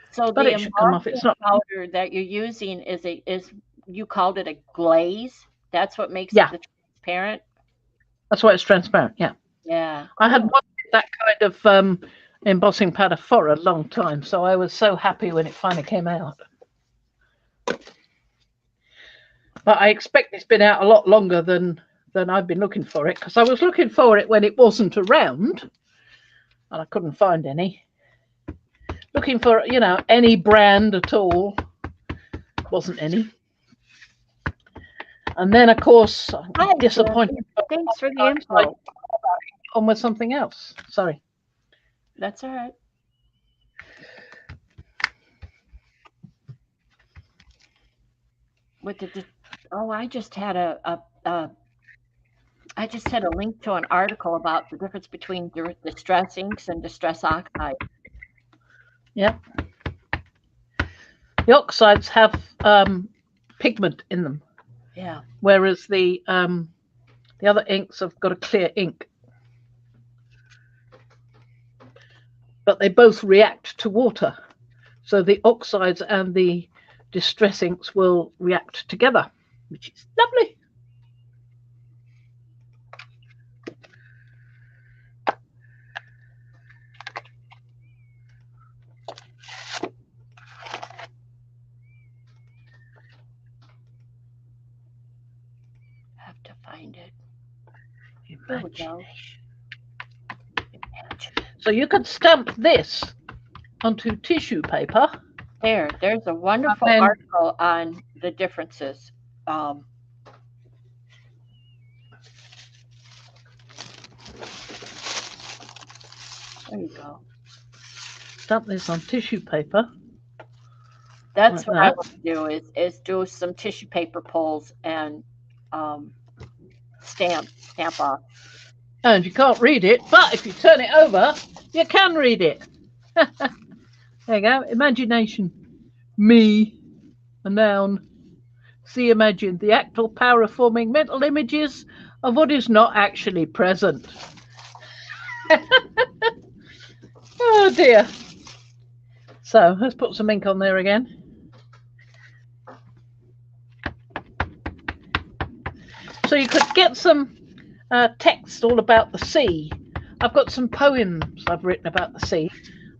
So But the it should come off. It's not powder that you're using is you called it a glaze. That's what makes Yeah. it transparent. That's why it's transparent. Yeah. Yeah. I had wanted that kind of embossing powder for a long time, so I was so happy when it finally came out. But I expect it's been out a lot longer than I've been looking for it, because I was looking for it when it wasn't around and I couldn't find any. Looking for, you know, any brand at all. Wasn't any. And then, of course, I'm disappointed. Thanks for the info. On with something else. Sorry. That's all right. What did I just had a link to an article about the difference between distress inks and distress oxide. Yep. The oxides have pigment in them. Yeah. Whereas the other inks have got a clear ink. But they both react to water. So the oxides and the distress inks will react together, which is lovely. Have to find it. There we go. So you could stamp this onto tissue paper. There's a wonderful article on the differences. There you go. Stamp this on tissue paper. That's what I want to do is do some tissue paper pulls and stamp off. And you can't read it, but if you turn it over, you can read it. There you go. Imagination. Me. A noun. See, imagine. The actual power of forming mental images of what is not actually present. Oh dear. So let's put some ink on there again. So you could get some text all about the sea. I've got some poems I've written about the sea.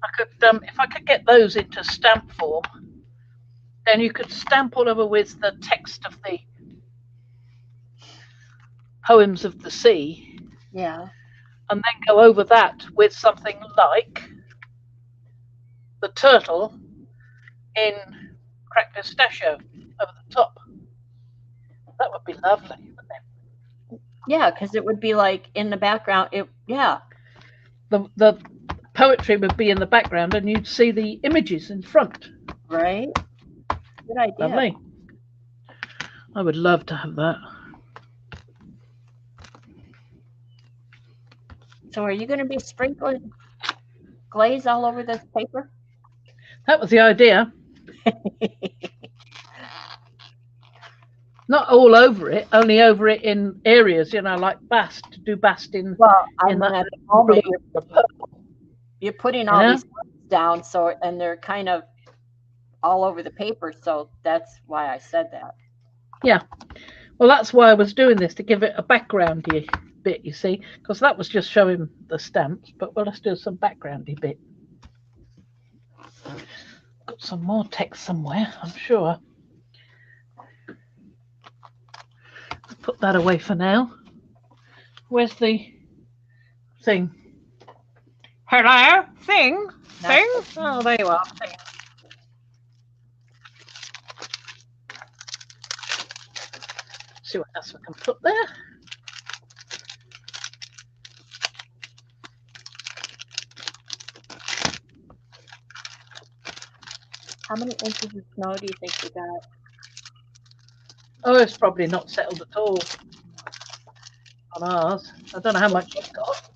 I could, if I could get those into stamp form, then you could stamp all over with the text of the poems of the sea. Yeah. And then go over that with something like the turtle in cracked pistachio over the top. That would be lovely, wouldn't it? Yeah, because it would be like in the background. The poetry would be in the background and you'd see the images in front. Right. Good idea. Lovely. I would love to have that. So are you going to be sprinkling glaze all over this paper? That was the idea. Not all over it, only over it in areas, you know, like bast, to do bast in. Well, I mean, at the moment, you're putting all these down, so, and they're kind of all over the paper, so that's why I said that. Yeah. Well, that's why I was doing this, to give it a backgroundy bit, you see, because that was just showing the stamps, but well, let's do some backgroundy bit. Got some more text somewhere, I'm sure. Put that away for now. Where's the thing? Hello? Thing? Thing? Oh, there you are. Thing. See what else we can put there. How many inches of snow do you think we got? Oh, it's probably not settled at all on ours. I don't know how much you've got.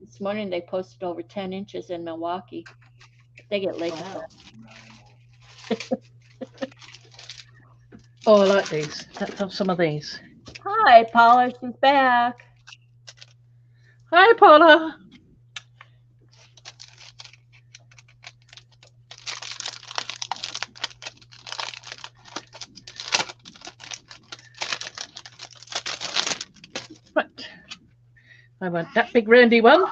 This morning they posted over 10 inches in Milwaukee. They get lake effect. Oh, I like these. Let's have some of these. Hi, Paula. She's back. Hi, Paula. Right. I want that big roundy one.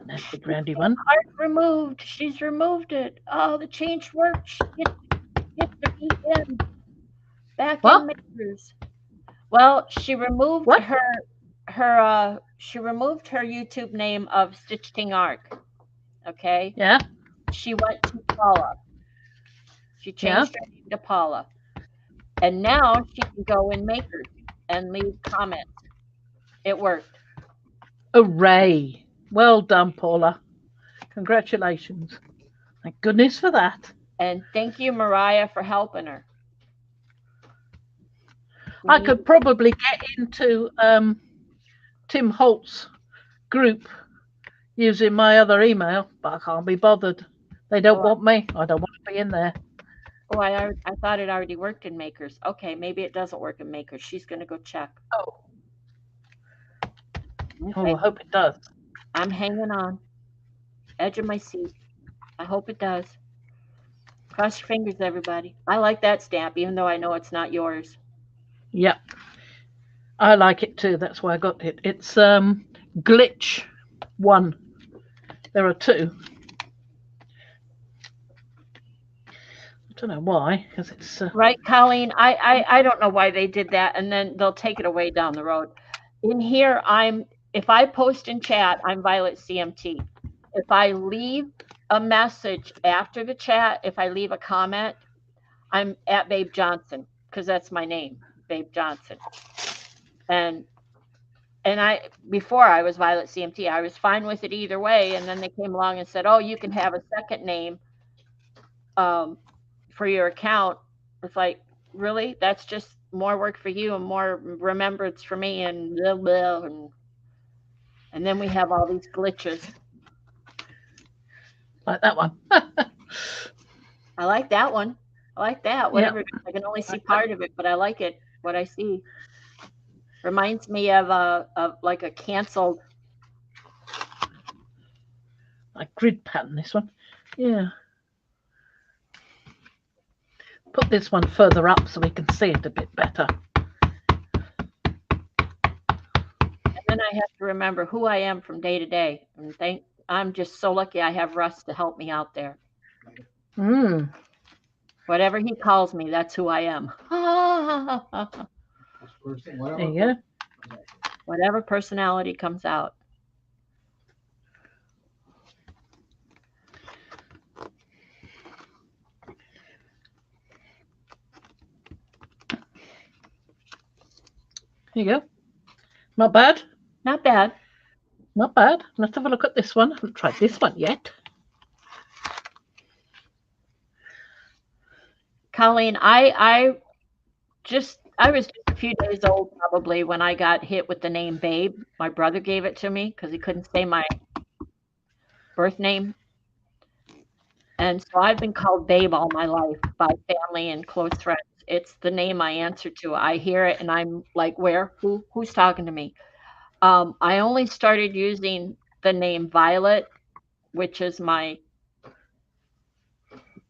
That big roundy one. Heart removed. She's removed it. Oh, the change worked. Get the beat in. Back in What? makers. Well, she removed What? she removed her YouTube name of Stitch Ting Arc. Okay. Yeah. She went to Paula. She Yeah. changed her name to Paula. And now she can go in makers and leave comments. It worked. Hooray. Well done, Paula. Congratulations. Thank goodness for that. And thank you, Mariah, for helping her. I could probably get into Tim Holt's group using my other email, but I can't be bothered. They don't want me. I don't want to be in there. Oh, I thought it already worked in makers. Okay, maybe it doesn't work in makers. She's going to go check. Oh. Okay. Oh, I hope it does. I'm hanging on. Edge of my seat. I hope it does. Cross your fingers, everybody. I like that stamp, even though I know it's not yours. Yep. I like it too. That's why I got it. It's Glitch 1. There are 2. I don't know why, because it's right, Colleen. I don't know why they did that, and then they'll take it away down the road. In here, if I post in chat, I'm Violet CMT. If I leave a message after the chat, if I leave a comment, I'm at Babe Johnson, because that's my name, Babe Johnson. And before I was Violet CMT, I was fine with it either way. And then they came along and said, oh, you can have a second name for your account. It's like, really? That's just more work for you and more remembrance for me, and blah, blah, and then we have all these glitches. Like that one. I like that one. I like that. Whatever. Yep. I can only see part of it, but I like it. What I see reminds me of like a canceled. Like grid pattern, this one. Yeah. Put this one further up so we can see it a bit better. And then I have to remember who I am from day to day. And I'm just so lucky I have Russ to help me out there. Whatever he calls me, that's who I am. There you go. Whatever personality comes out. Here you go. Not bad. Not bad. Not bad. Let's have a look at this one. I haven't tried this one yet. Colleen, I was just a few days old probably when I got hit with the name Babe. My brother gave it to me because he couldn't say my birth name. And so I've been called Babe all my life by family and close friends. It's the name I answer to. I hear it and I'm like, where? Who's talking to me? I only started using the name Violet, which is my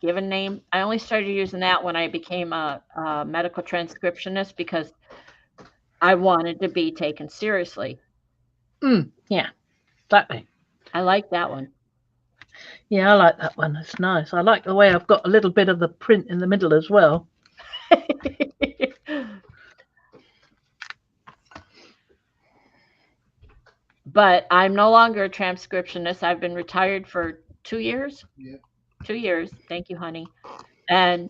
given name. I only started using that when I became a medical transcriptionist because I wanted to be taken seriously. Yeah, exactly. I like that one. Yeah, I like that one. It's nice. I like the way I've got a little bit of the print in the middle as well. But I'm no longer a transcriptionist. I've been retired for 2 years. Yeah. 2 years. Thank you, honey. And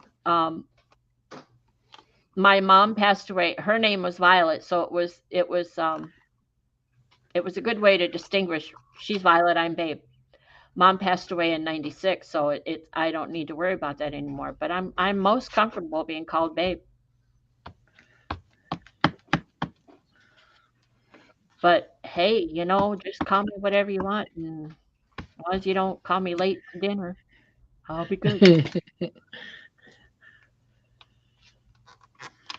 my mom passed away. Her name was Violet, so it was a good way to distinguish. She's Violet, I'm Babe. Mom passed away in '96, so I don't need to worry about that anymore. But I'm most comfortable being called Babe. But hey, just call me whatever you want, and As long as you don't call me late for dinner, I'll be good.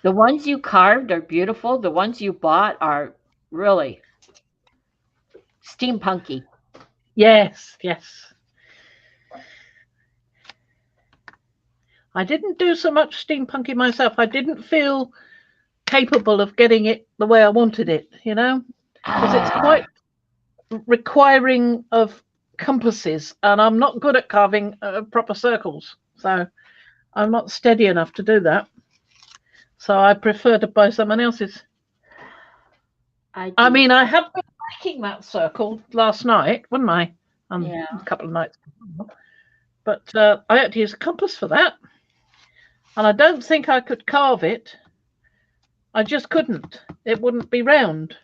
The ones you carved are beautiful. The ones you bought are really steampunky. Yes, yes. I didn't do so much steampunky myself. I didn't feel capable of getting it the way I wanted it, because it's quite requiring of compasses, and I'm not good at carving proper circles. So I'm not steady enough to do that. So I prefer to buy someone else's. I mean, I have been making that circle last night, wasn't I? Yeah. A couple of nights before. But I had to use a compass for that. And I don't think I could carve it. I just couldn't. It wouldn't be round.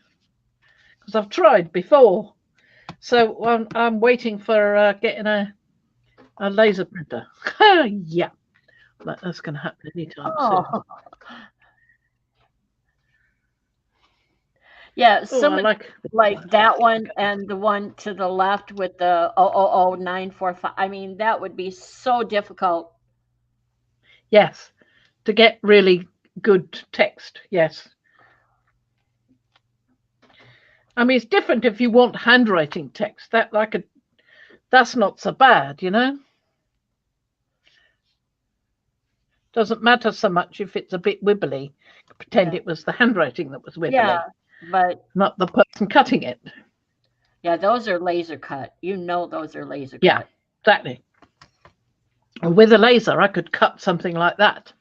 Because I've tried before. So I'm waiting for getting a laser printer. Yeah. That's going to happen anytime soon. Yeah, I like that one and the one to the left with the 000945. I mean, that would be so difficult. Yes, to get really good text. Yes. I mean, it's different if you want handwriting text. That's not so bad, Doesn't matter so much if it's a bit wibbly. Pretend it was the handwriting that was wibbly. Yeah, but not the person cutting it. Yeah, those are laser cut. Those are laser cut. Yeah, exactly. With a laser, I could cut something like that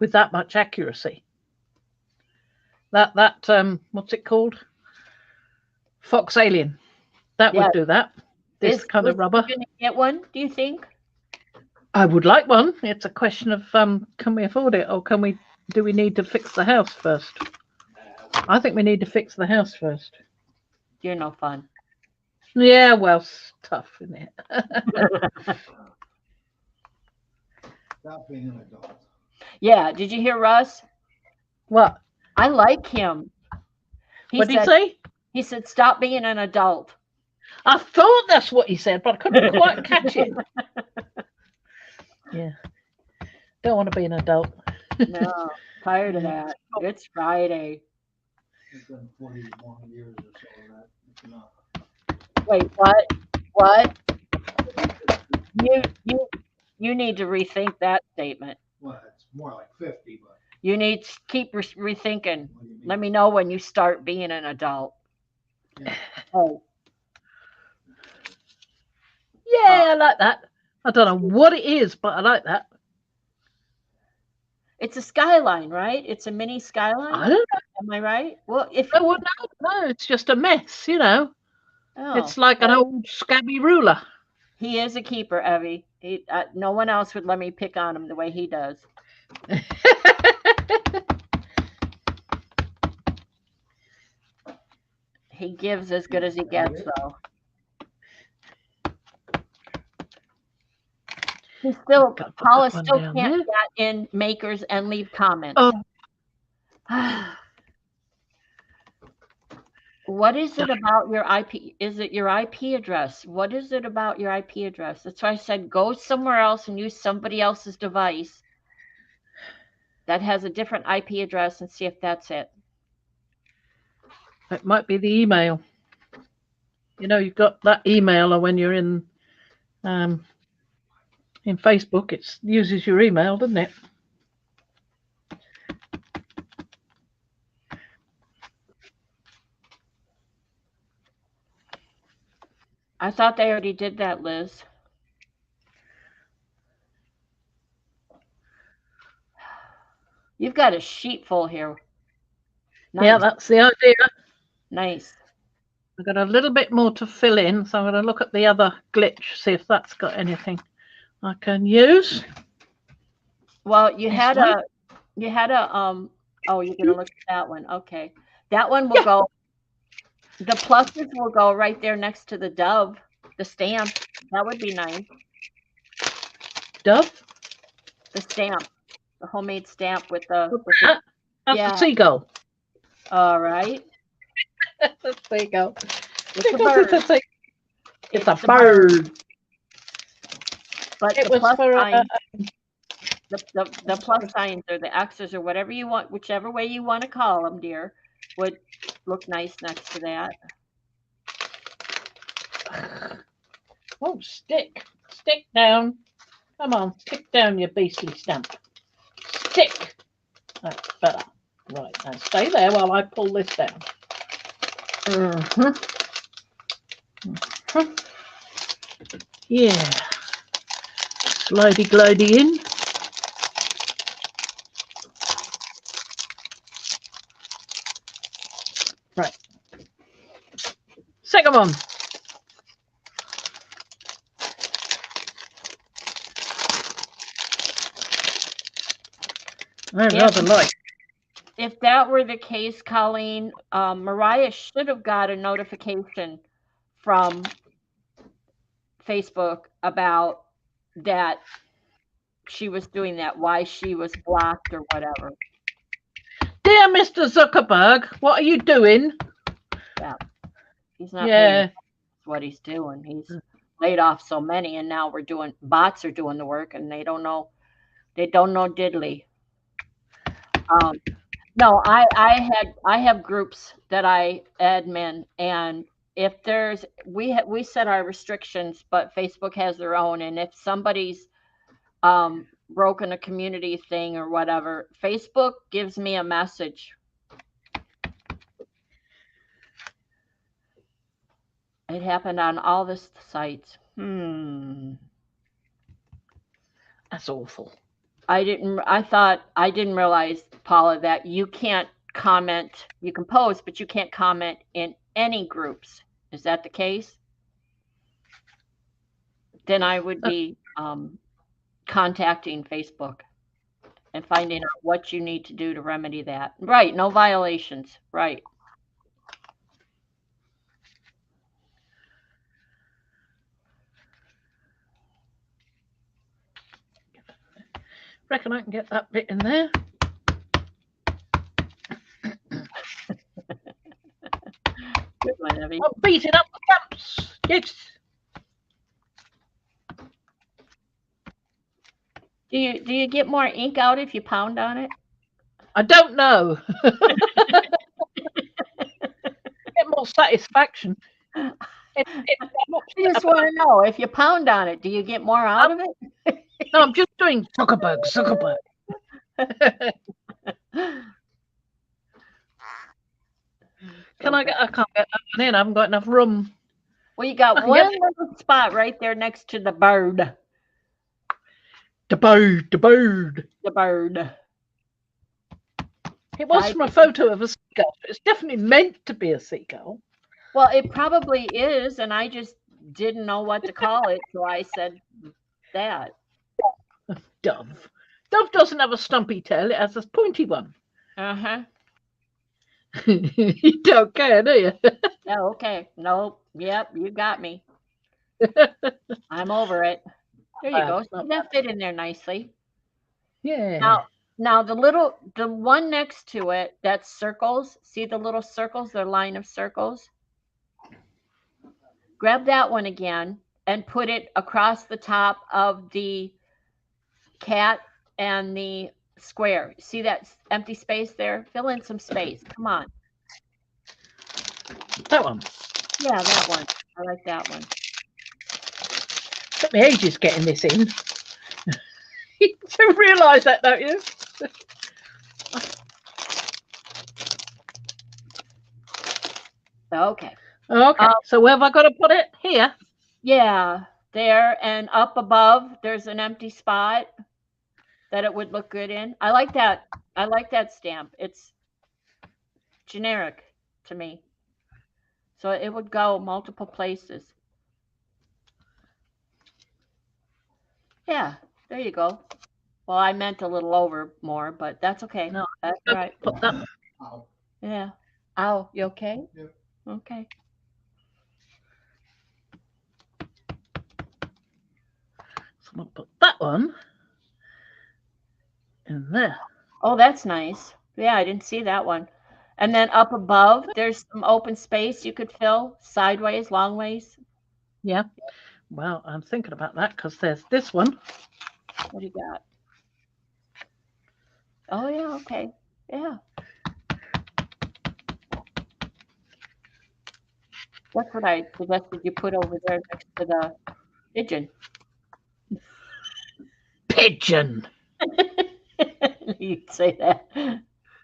with that much accuracy. That what's it called? Fox Alien. That would do that. This kind of rubber. Going to get one? Do you think? I would like one. It's a question of can we afford it, or do we need to fix the house first? I think we need to fix the house first. You're no fun. Yeah, well, it's tough, isn't it? Stop being an adult. Yeah, did you hear Russ? What? I like him. What did he say? He said, "Stop being an adult." I thought that's what he said, but I couldn't quite catch it. Yeah. Don't want to be an adult. No, tired of that. It's Friday. I've done 41 years or so of that. It's enough. Wait, what? What? You need to rethink that statement. Well, it's more like 50, but you need to keep rethinking. Let me know when you start being an adult. Yeah. Oh. Yeah, I like that. I don't know what it is, but I like that. It's a skyline, right? It's a mini skyline. I don't know. Am I right? Well, if no, it's just a mess, Oh, it's like an old scabby ruler. He is a keeper, Evie. No one else would let me pick on him the way he does. He gives as good as he gets, though. Paula still can't get in Makers and leave comments. Oh. What is it about your IP? Is it your IP address? What is it about your IP address? That's why I said go somewhere else and use somebody else's device that has a different IP address and see if that's it. It might be the email. You've got that emailer when you're in Facebook. It uses your email, doesn't it? I thought they already did that, Liz. You've got a sheet full here. Nice. Yeah, that's the idea. Nice. I've got a little bit more to fill in, so I'm going to look at the other glitch, see if that's got anything I can use. Well, you had a oh, you're going to look at that one. Okay. That one will go, the pluses will go right there next to the dove, the stamp. That would be nice. Dove? The stamp, the homemade stamp with the. That's a seagull. All right. That's a seagull. It's a bird. It's a bird. But It the was plus for sign, the plus signs or the X's or whatever you want, whichever way you want to call them, dear, would look nice next to that. Oh, stick down. Come on, stick down, you beastly stamp. Stick. That's better. Right, now stay there while I pull this down. Yeah. Slidey glidey in. Right. Second one. I rather like. If that were the case, Colleen, Mariah should have got a notification from Facebook about that she was doing that, why she was blocked or whatever. Dear Mr. Zuckerberg, what are you doing? Yeah, he's not paying Yeah. attention to what he's doing. He's laid off so many, and now bots are doing the work, and they don't know diddly. No, I have groups that I admin, and if we set our restrictions, but Facebook has their own, and if somebody's broken a community thing or whatever, Facebook gives me a message. It happened on all the sites. That's awful. I didn't realize, Paula, that you can't comment. You can post, but you can't comment in any groups. Is that the case? Then I would be contacting Facebook and finding out what you need to do to remedy that. Right, no violations. Right. Reckon I can get that bit in there. Good one, Evie. I'm beating up the stamps. Yes. Do you get more ink out if you pound on it? I don't know. Get more satisfaction. I just want to know, if you pound on it, do you get more out of it? No, I'm just doing Zuckerberg. I can't get that one in. I haven't got enough room. Well, you got one little spot right there next to the bird. The bird. It was from a photo of a seagull. It's definitely meant to be a seagull. Well, it probably is, and I just didn't know what to call it, so I said that. Dove. Dove doesn't have a stumpy tail. It has a pointy one. Uh-huh. You don't care, do you? Oh, okay. Nope. Yep, you got me. I'm over it. There you go. See, that fit in there nicely. Yeah. Now the one next to it, that's circles. See the little circles, the line of circles? Grab that one again and put it across the top of the cat and the square. See that empty space there? Fill in some space. Come on. That one. Yeah, that one. I like that one. Took me ages getting this in. You do realise that, don't you? Okay. Okay. So where have I got to put it? Here. Yeah, there, and up above there's an empty spot that it would look good in. I like that. I like that stamp. It's generic to me. So it would go multiple places. Yeah, there you go. Well, I meant a little over more, but that's okay. No, that's right. Put that. Ow. Yeah. Ow, you okay? Yep. Okay. So I'm going to put that one in there. Oh, that's nice. Yeah, I didn't see that one. And then up above, there's some open space you could fill sideways, long ways. Yeah. Well, I'm thinking about that because there's this one. What do you got? Oh yeah, okay. Yeah. That's what I suggested you put over there next to the pigeon. Pigeon. You'd say that.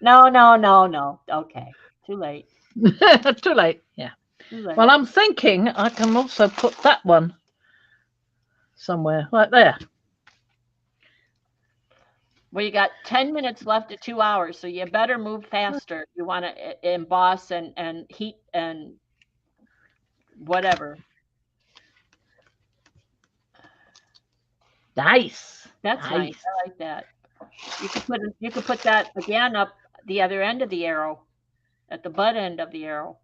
No, no, no, no. Okay. Too late. Too late. Yeah. Too late. Well, I'm thinking I can also put that one somewhere like there. Well, you got 10 minutes left to 2 hours, so you better move faster. You want to emboss and heat and whatever. Nice. That's nice. I like that. You could put that again up the other end of the arrow, at the butt end of the arrow.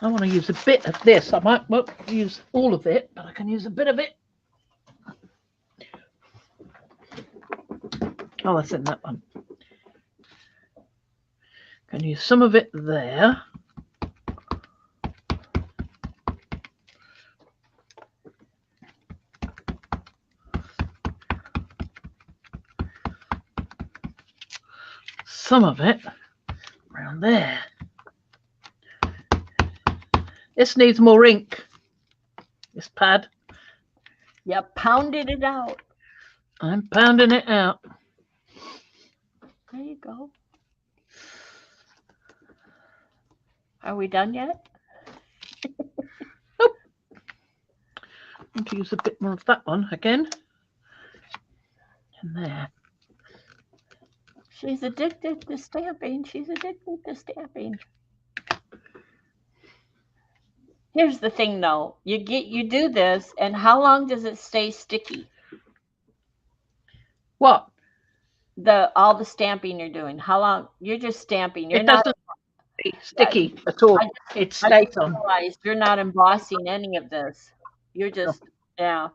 I want to use a bit of this. I won't use all of it, but I can use a bit of it. Oh, that's in that one. Can use some of it there. Some of it around there. This needs more ink. This pad. You pounded it out. I'm pounding it out. There you go. Are we done yet? Nope. I want to use a bit more of that one again. And there. She's addicted to stamping. She's addicted to stamping. Here's the thing, though. You do this, and how long does it stay sticky? What? All the stamping you're doing. How long? You're just stamping. You're It not doesn't stay sticky at all. It stays on. realized you're not embossing any of this. You're just yeah.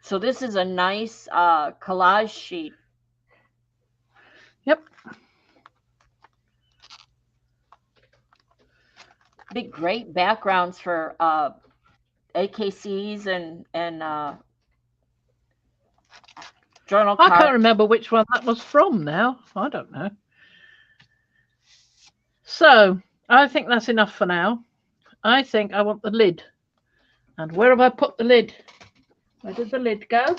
So this is a nice collage sheet. Yep. Be great backgrounds for AKCs and journal I cards. can't remember which one that was from now. I don't know. So I think that's enough for now. I think I want the lid. And where have I put the lid? Where did the lid go?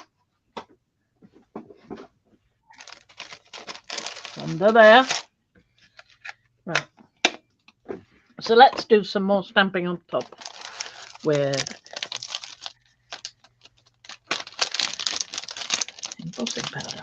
Under there. Right. So let's do some more stamping on top with embossing powder.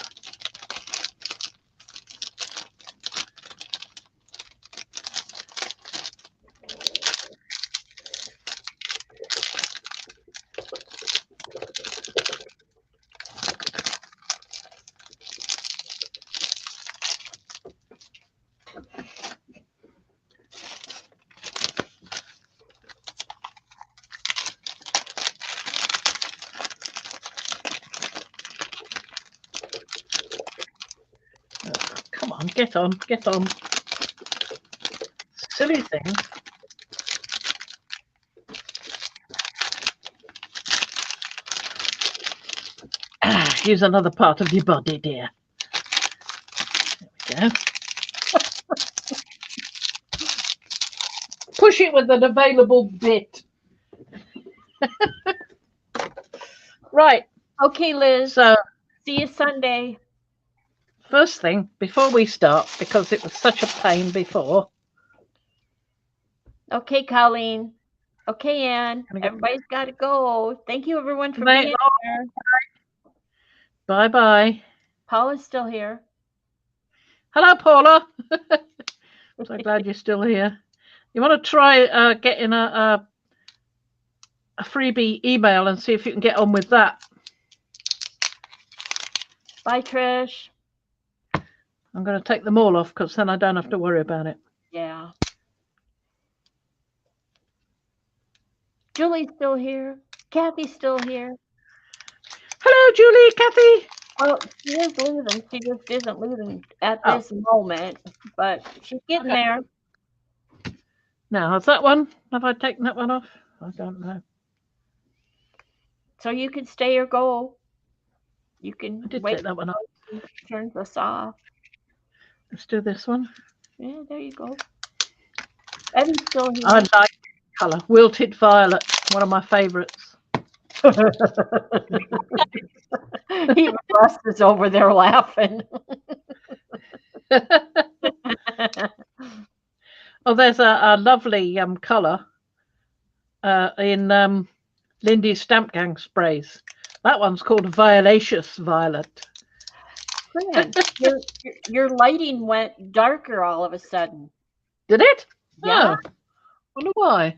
Come on, get on, get on. Silly thing. Use another part of your body, dear. There we go. Push it with an available bit. Right. Okay, Liz. So See you Sunday. first thing, before we start, because it was such a pain before. Okay, Colleen. Okay, Ann. Everybody's got to go. Thank you, everyone, for being here. Bye-bye. Paula's still here. Hello, Paula. So glad you're still here. You want to try getting a freebie email and see if you can get on with that. Bye, Trish. I'm going to take them all off because then I don't have to worry about it. Yeah. Julie's still here. Kathy's still here. Hello, Julie, Kathy. Well, she is leaving. She just isn't leaving at this moment, but she's getting there. Now, has that one? Have I taken that one off? I don't know. So you can stay or go. You can I did wait take that one off. till he turns us off. Let's do this one. Yeah, there you go. Evan's still I here. like colour. Wilted violet, one of my favourites. Even Russ is over there laughing. Oh, there's a lovely colour in Lindy's Stamp Gang sprays. That one's called Violaceous Violet. Fran, your lighting went darker all of a sudden. Did it? Yeah, Oh, wonder why.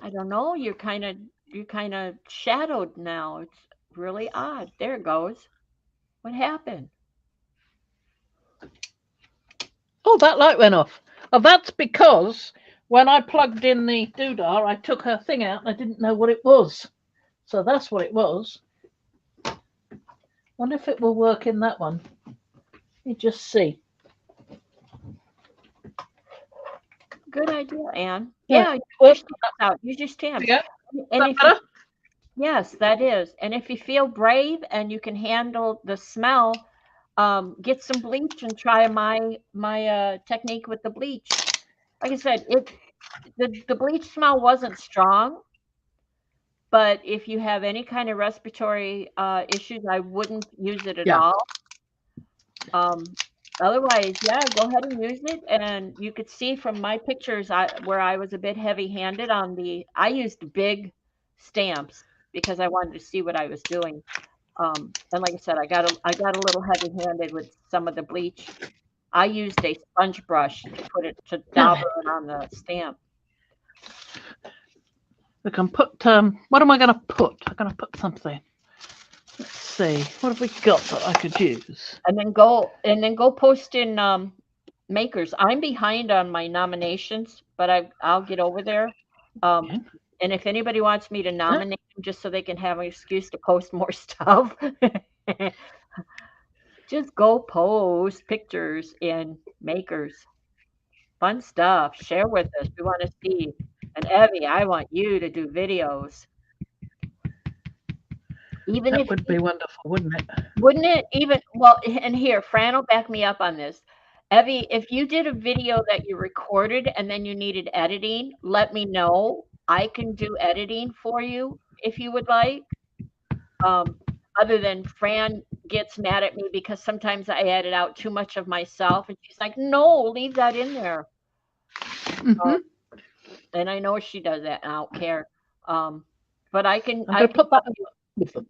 I don't know. You're kind of shadowed now. It's really odd. There it goes. What happened? Oh, that light went off. Oh, that's because when I plugged in the doodah, I took her thing out and I didn't know what it was. So that's what it was. Wonder if it will work in that one. You just see. Good idea, Anne. Yeah, Yeah, well, use your stamps out. Use your stamps. yeah. And That if you, better? yes, that is. And if you feel brave and you can handle the smell, get some bleach and try my technique with the bleach. Like I said, the bleach smell wasn't strong, but if you have any kind of respiratory issues, I wouldn't use it at Yeah. all. Otherwise, yeah, go ahead and use it. And you could see from my pictures where I was a bit heavy-handed on I used big stamps because I wanted to see what I was doing. And like I said, I got a little heavy-handed with some of the bleach. I used a sponge brush to dauber it on the stamp. We can put, what am I going to put? I'm going to put something. Let's see. What have we got that I could use? And then go post in Makers. I'm behind on my nominations, but I'll get over there. Okay. And if anybody wants me to nominate them just so they can have an excuse to post more stuff, just go post pictures in Makers. Fun stuff. Share with us. We want to see. And Evie, I want you to do videos. Even That if would be wonderful, wouldn't it? Wouldn't it even well, and here, Fran will back me up on this. Evie, if you did a video that you recorded and then you needed editing, let me know. I can do editing for you if you would like. Other than Fran gets mad at me because sometimes I edit out too much of myself, and she's like, "No, leave that in there." And I know she does that, and I don't care. But I can I'm going to put that with them.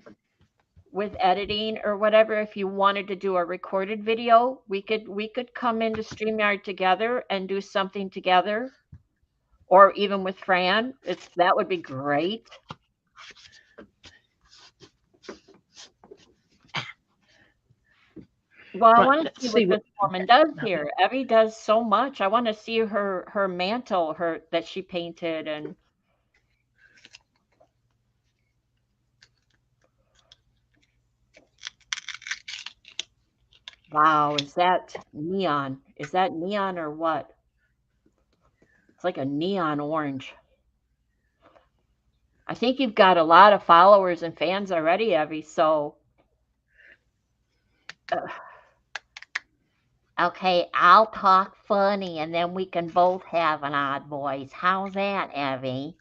with editing or whatever. If you wanted to do a recorded video, we could come into StreamYard together and do something together, or even with Fran. That would be great. Well, I Right, want to let's see see what this woman does here. Evie does so much. I want to see her mantle, that she painted. And wow, is that neon? Is that neon or what? It's like a neon orange. I think you've got a lot of followers and fans already, Evie. So, okay, I'll talk funny, and then we can both have an odd voice. How's that, Evie?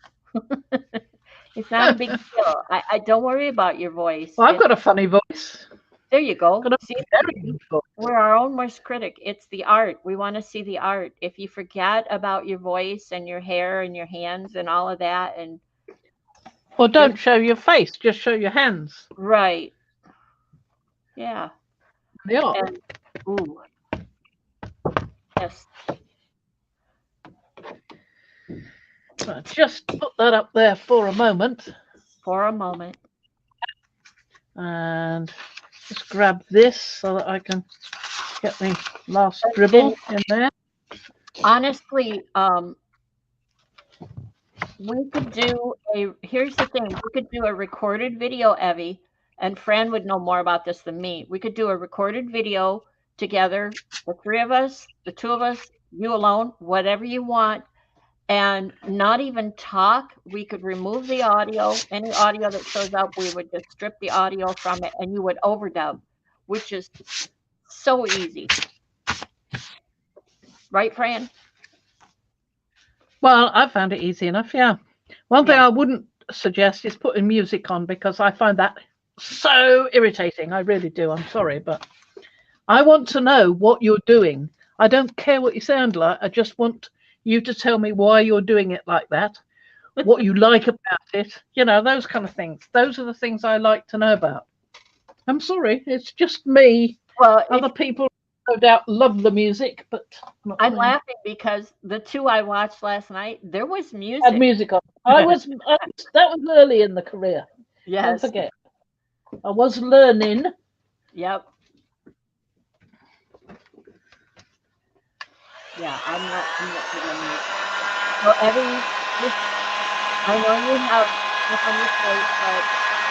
It's not a big deal. I don't worry about your voice. Well, I've got a funny voice. There you go. Got a See, very good voice. we're our own worst critic. It's the art. We want to see the art. If you forget about your voice and your hair and your hands and all of that, and Well, don't show your face, just show your hands. right, yeah. They are. And ooh, yes. So just put that up there for a moment. For a moment. And just grab this so that I can get the last dribble in there. Honestly, we could do here's the thing. We could do a recorded video, Evie, and Fran would know more about this than me. We could do a recorded video together, the three of us, the two of us, you alone, whatever you want, and not even talk. We could remove the audio, any audio that shows up, we would just strip the audio from it and you would overdub, which is so easy. Right, Fran? Well, I found it easy enough, yeah. One thing Yeah. I wouldn't suggest is putting music on because I find that so irritating. I really do. I'm sorry, but I want to know what you're doing. I don't care what you sound like. I just want you to tell me why you're doing it like that, what you like about it, those kind of things. Those are the things I like to know about. I'm sorry, it's just me. Well, Other people, no doubt, love the music, but not I'm me. laughing because the two I watched last night, there was Had music. music on. That was early in the career. Don't Yes. forget. I was learning. Yep. Yeah, I'm not kidding you. So I know you have stuff on your plate, but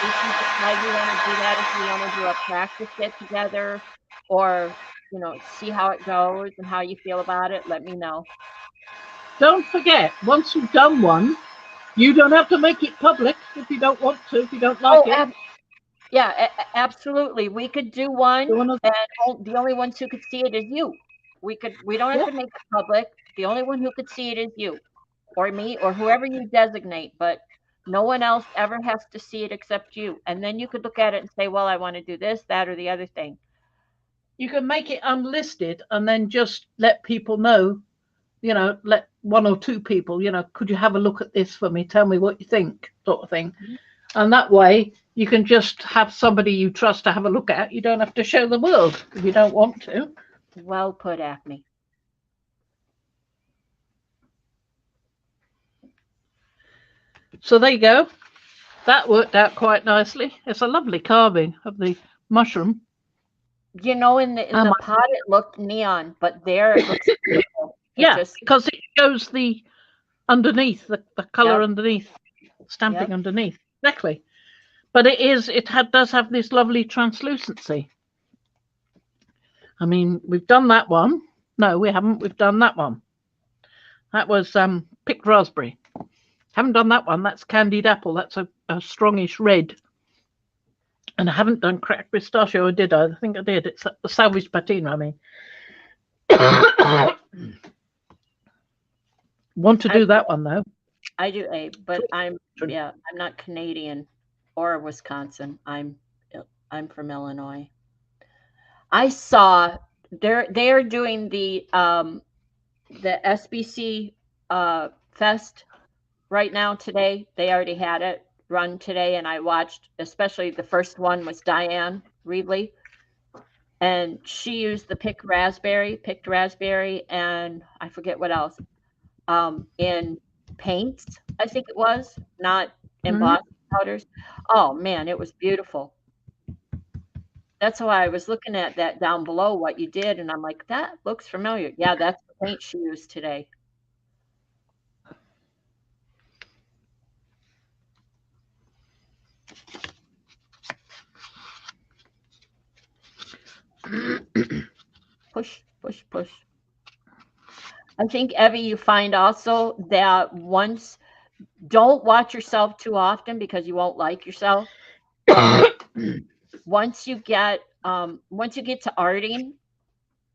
if you decide you want to do that, if you want to do a practice get together or, see how it goes and how you feel about it, let me know. Don't forget, once you've done one, you don't have to make it public if you don't want to, if you don't like it. Yeah, absolutely. We could do one, You wanna- and the only ones who could see it is you. We don't have to make it public. The only one who could see it is you, or me, or whoever you designate. But no one else ever has to see it except you. And then you could look at it and say, well, I want to do this, that, or the other thing. You can make it unlisted and then just let people know, let one or two people, could you have a look at this for me? Tell me what you think, sort of thing. Mhm. And that way you can just have somebody you trust to have a look at. You don't have to show the world if you don't want to. Well put, Acme. So there you go. That worked out quite nicely. It's a lovely carving of the mushroom. In the pot it looked neon, but there it looks beautiful. Because it shows the underneath, the colour Yep. underneath, stamping Yep. underneath. Exactly. But does have this lovely translucency. I mean, we've done that one. No, we haven't. We've done that one. That was picked raspberry. Haven't done that one. That's candied apple. That's a strongish red. And I haven't done cracked pistachio, or did I? I think I did. It's a salvaged patina, I mean. Want to do that one, though? I do, Abe, but I'm not Canadian or Wisconsin. I'm from Illinois. I saw they are doing the SBC Fest right now today. They already had it run today, and I watched. Especially the first one was Diane Reedley, and she used the picked raspberry, and I forget what else. In paints, I think it was, not embossed powders. Oh man, it was beautiful. That's why I was looking at that down below, what you did, and I'm like, that looks familiar. Yeah, that's the paint she used today. Push, push, push. I think, Evie, you find also that don't watch yourself too often because you won't like yourself. Once you get to arting,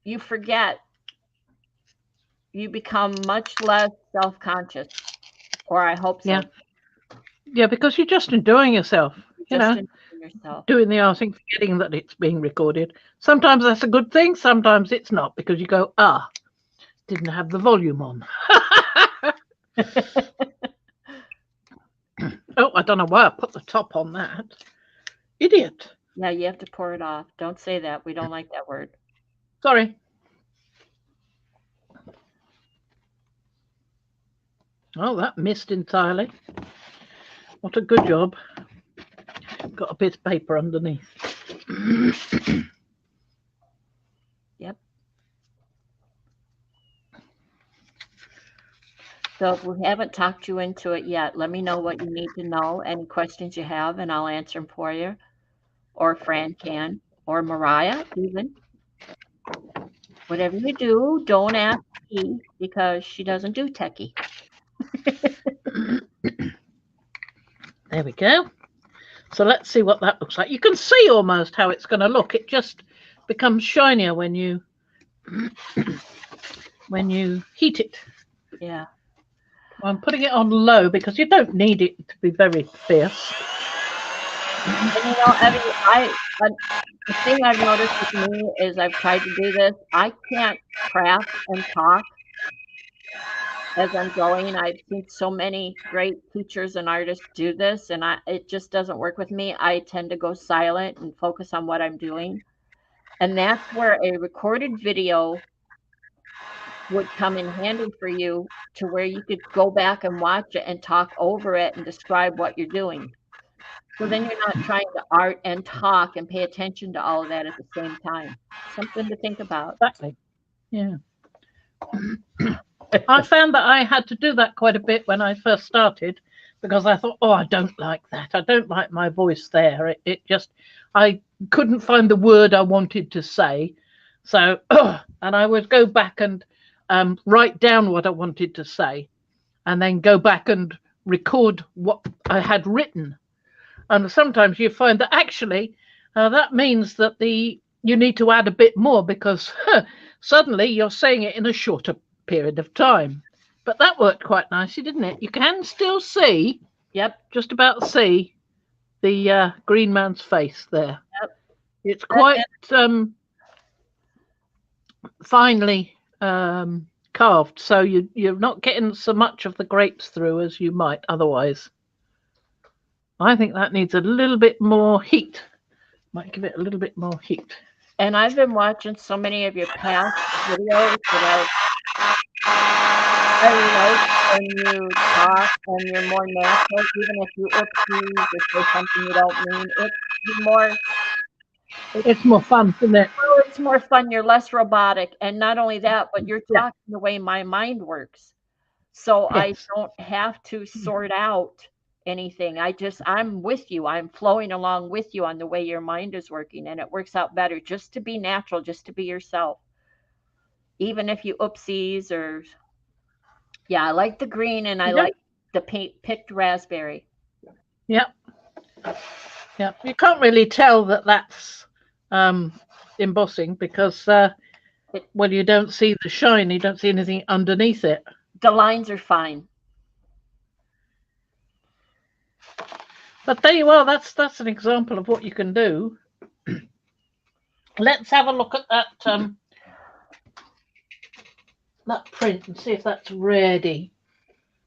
you forget. You become much less self-conscious, or I hope so. Yeah, because you're just enjoying yourself. Enjoying yourself. Doing the arting, forgetting that it's being recorded. Sometimes that's a good thing. Sometimes it's not, because you go, didn't have the volume on. Oh, I don't know why I put the top on that. Idiot. Yeah, you have to pour it off. Don't say that. We don't like that word. Sorry. Oh, that missed entirely. What a good job. Got a bit of paper underneath. Yep. So if we haven't talked you into it yet, let me know what you need to know, any questions you have, and I'll answer them for you. Or Fran can, or Mariah even. Whatever you do, don't ask me because she doesn't do techie. There we go. So let's see what that looks like. You can see almost how it's going to look. It just becomes shinier when you heat it. Yeah. I'm putting it on low because you don't need it to be very fierce. And you know, Evie, the thing I've noticed with me is I've tried to do this. I can't craft and talk as I'm going. I've seen so many great teachers and artists do this, and it just doesn't work with me. I tend to go silent and focus on what I'm doing. And that's where a recorded video would come in handy for you, to where you could go back and watch it and talk over it and describe what you're doing. So then you're not trying to art and talk and pay attention to all of that at the same time. Something to think about. Exactly. Yeah. I found that I had to do that quite a bit when I first started, because I thought, oh, I don't like that. I don't like my voice there. It just, I couldn't find the word I wanted to say. So, and I would go back and write down what I wanted to say, and then go back and record what I had written. And sometimes you find that actually that means that you need to add a bit more, because suddenly you're saying it in a shorter period of time. But that worked quite nicely, didn't it? You can still see, Yep. just about see the green man's face there. Yep. It's quite finely carved, so you're not getting so much of the grapes through as you might otherwise. I think that needs a little bit more heat. Might give it a little bit more heat. And I've been watching so many of your past videos that I like when you talk and you're more natural, even if you oopsies or say something you don't mean. It's more fun, isn't it? Well, it's more fun. You're less robotic. And not only that, but you're talking the way my mind works. So I don't have to sort out anything. I'm with you. I'm flowing along with you on the way your mind is working. And it works out better just to be natural, just to be yourself. Even if you oopsies or, yeah, I like the green and I like the picked raspberry. Yep. Yep. You can't really tell that that's embossing, because well, you don't see the shine, you don't see anything underneath it. The lines are fine. But there you are. That's an example of what you can do. Let's have a look at that print and see if that's ready.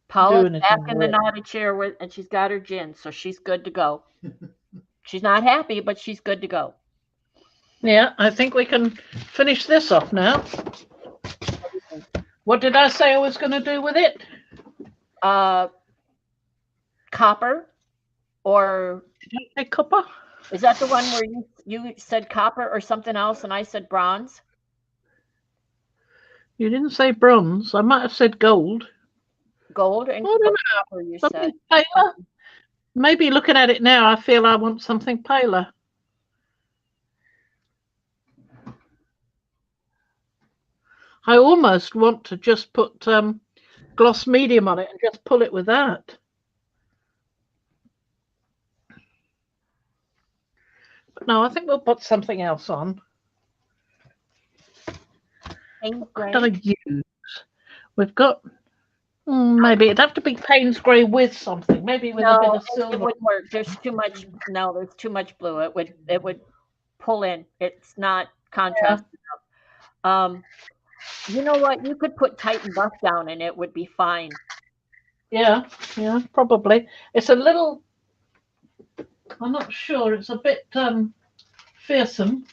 Paula's back in the naughty chair and she's got her gin, so she's good to go. She's not happy, but she's good to go. Yeah, I think we can finish this off now. What did I say I was going to do with it? Copper, or copper? Is that the one where you said copper or something else, and I said bronze? You didn't say bronze. I might have said gold. Gold and copper, you said. Paler? Maybe looking at it now, I feel I want something paler. I almost want to just put gloss medium on it and just pull it with that. But no, I think we'll put something else on. What do I use? We've got maybe it'd have to be Payne's grey with something. Maybe with a bit of silver. It wouldn't work. There's too much. No, there's too much blue. It would pull in. It's not contrast enough. You know what? You could put Titan buff down and it would be fine. Yeah, probably. It's a little. I'm not sure. It's a bit fearsome.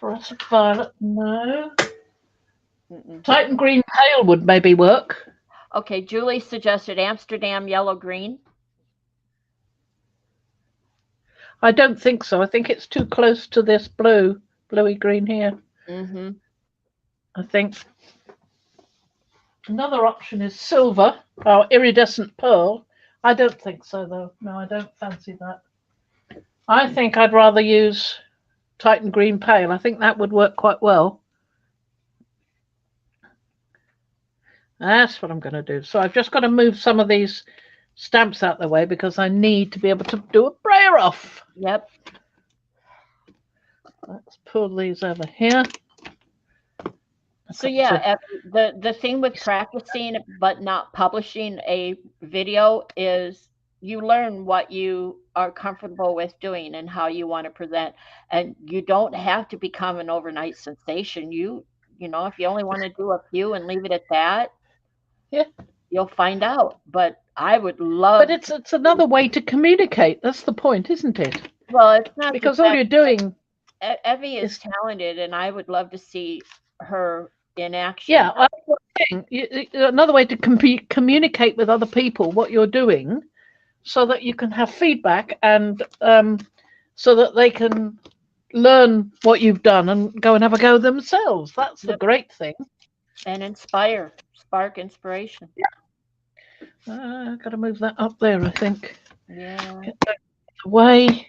Fluorescent violet, no. Titan green pale would maybe work. Okay, Julie suggested Amsterdam yellow green. I don't think so. I think it's too close to this bluey green here. Mm-hmm. I think. Another option is silver or iridescent pearl. I don't think so, though. No, I don't fancy that. I think I'd rather use Titan green pale. I think that would work quite well. That's what I'm going to do. So I've just got to move some of these stamps out the way because I need to be able to do a brayer off. Yep. Let's pull these over here. So yeah, the thing with practicing but not publishing a video is you learn what you are comfortable with doing and how you want to present, and you don't have to become an overnight sensation. You know, if you only want to do a few and leave it at that, Yeah, you'll find out. But I would love. but it's another way to communicate. That's the point, isn't it? Well, it's not Because all you're doing. Evie is talented, and I would love to see her in action. Yeah, that's what I'm saying. Another way to communicate with other people what you're doing, so that you can have feedback and so that they can learn what you've done and go and have a go themselves. That's the great thing. And spark inspiration. Yeah. I've got to move that up there, I think. Yeah. Get that away.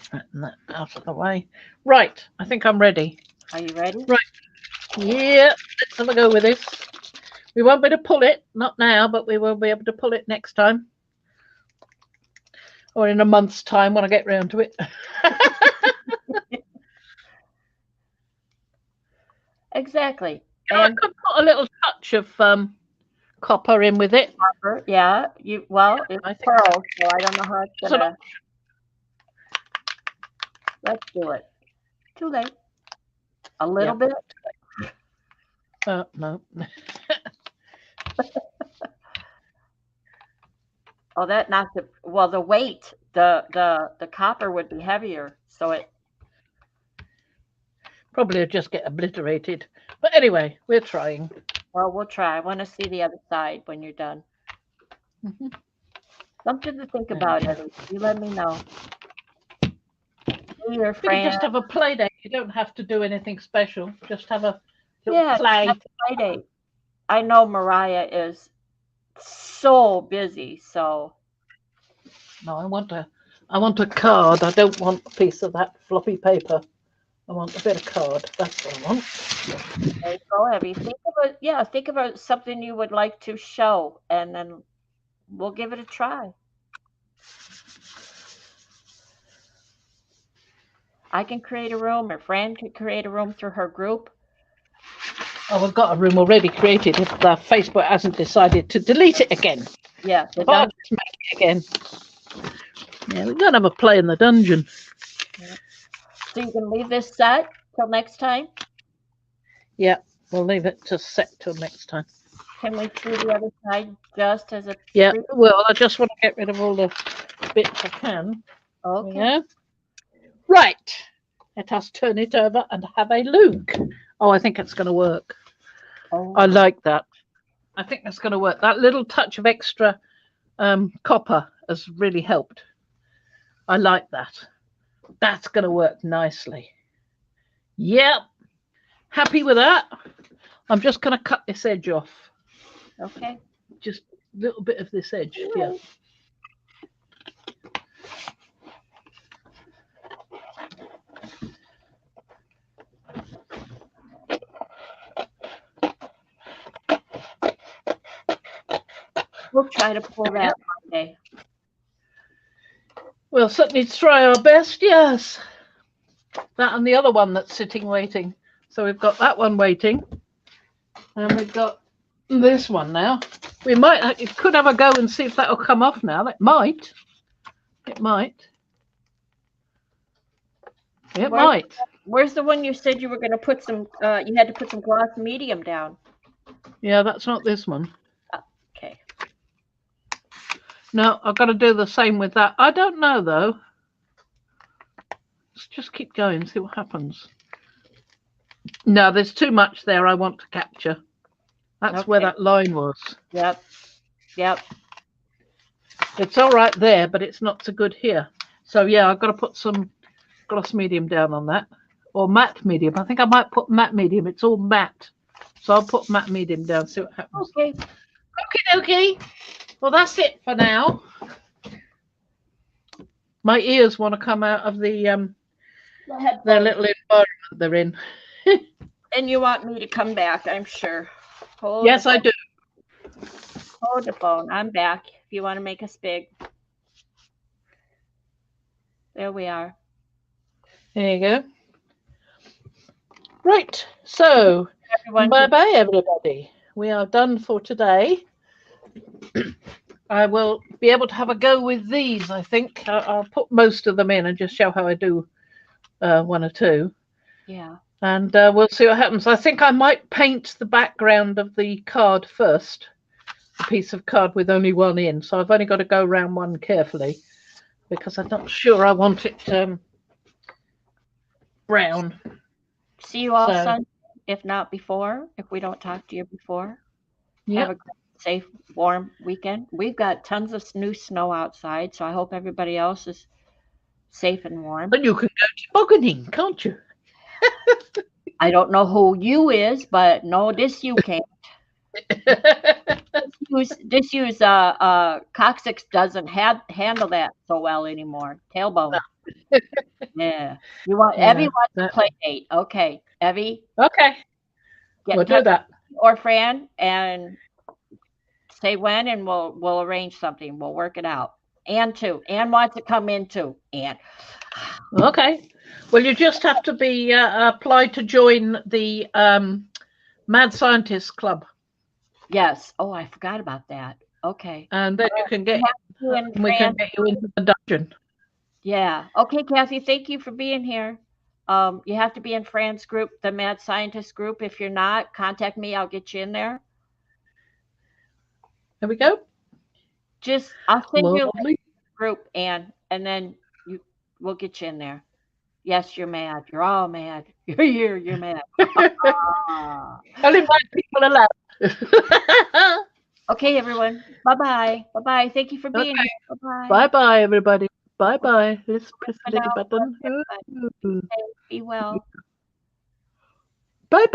Straighten that out of the way. Right, I think I'm ready. Are you ready? Right. Yeah, let's have a go with this. We won't be able to pull it, not now, but we will be able to pull it next time. Or in a month's time when I get round to it. Exactly. I could put a little touch of copper in with it. Copper, yeah. It's pearl, so I don't know how it's gonna. Let's do it. Too late. A little bit. No. Oh, that not the the weight. The copper would be heavier, so it probably would just get obliterated. But anyway, we're trying. Well, we'll try. I want to see the other side when you're done. Mm-hmm. Something to think about, Eddie. You let me know. You can just have a play date. You don't have to do anything special. Just have a play date. I know Mariah is so busy, so. No, I want a card. I don't want a piece of that floppy paper. I want a bit of card. That's what I want. There you go, Evie. Think about something you would like to show, and then we'll give it a try. I can create a room, or Fran can create a room through her group. Oh, we've got a room already created if Facebook hasn't decided to delete it again. Yeah, the dungeon. Make it again. Yeah, we're going to have a play in the dungeon. Yeah. So you can leave this set till next time? Yeah, we'll leave it to set till next time. Can we do the other side just as a... Yeah, well, I just want to get rid of all the bits I can. Okay. Yeah. Right. Let us turn it over and have a look. Oh, I think it's going to work. Oh. I like that. I think that's going to work. That little touch of extra copper has really helped. I like that. That's going to work nicely. Yep. Happy with that. I'm just going to cut this edge off. Okay. Just a little bit of this edge. Yeah. We'll try to pull that one day. We'll certainly try our best, yes. That and the other one that's sitting waiting. So we've got that one waiting. And we've got this one now. We could have a go and see if that'll come off now. It might. It might. It might. Where's the one you said you were going to put some, you had to put some gloss medium down? Yeah, that's not this one. Okay. No, I've got to do the same with that. I don't know, though. Let's just keep going, see what happens. No, there's too much there I want to capture. That's where that line was. Yep. Yep. It's all right there, but it's not so good here. So, yeah, I've got to put some gloss medium down on that. Or matte medium. I think I might put matte medium. It's all matte. So I'll put matte medium down, see what happens. Okay. Okay. Well, that's it for now. My ears want to come out of the their little environment they're in. And you want me to come back, I'm sure. Hold Yes, the I do. Hold the phone. I'm back. If you want to make us big. There we are. There you go. Right. So, Everyone, bye-bye, everybody. We are done for today. I will be able to have a go with these, I think. I'll put most of them in and just show how I do one or two. yeah. And we'll see what happens. I think I might paint the background of the card first. A piece of card with only one in. So I've only got to go around one carefully because I'm not sure I want it brown. See you all So- Sunday, if not before, if we don't talk to you before. Have Yep. a great, safe, warm weekend. We've got tons of new snow outside, so I hope everybody else is safe and warm. And you can go tobogganing, can't you? I don't know who you is, but no, this you can't. This coccyx doesn't handle that so well anymore. Tailbone. Yeah. You want Yeah, Evie wants to that- play date. Okay. Evie, Okay, get we'll in touch do that. or Fran and say when and we'll arrange something. We'll work it out. Ann too. Ann wants to come in too. Ann. Okay. Well, you just have to be applied to join the Mad Scientist Club, Yes. Oh, I forgot about that. Okay. and then you can get. You and We can Fran. get you into the dungeon. Yeah. Okay, Kathy, thank you for being here. You have to be in Fran's group, the Mad Scientist group. If you're not, contact me. I'll get you in there. There we go. I'll send you a Lovely. group, Ann, and then we'll get you in there. Yes, you're mad. You're all mad. You're here. You're mad. Ah. Only white people allowed. Okay, everyone. Bye-bye. Bye-bye. Thank you for being Okay. here. Bye-bye. Bye-bye, everybody. Bye-bye. Let's press the little Bye now. button. Be well. Bye-bye.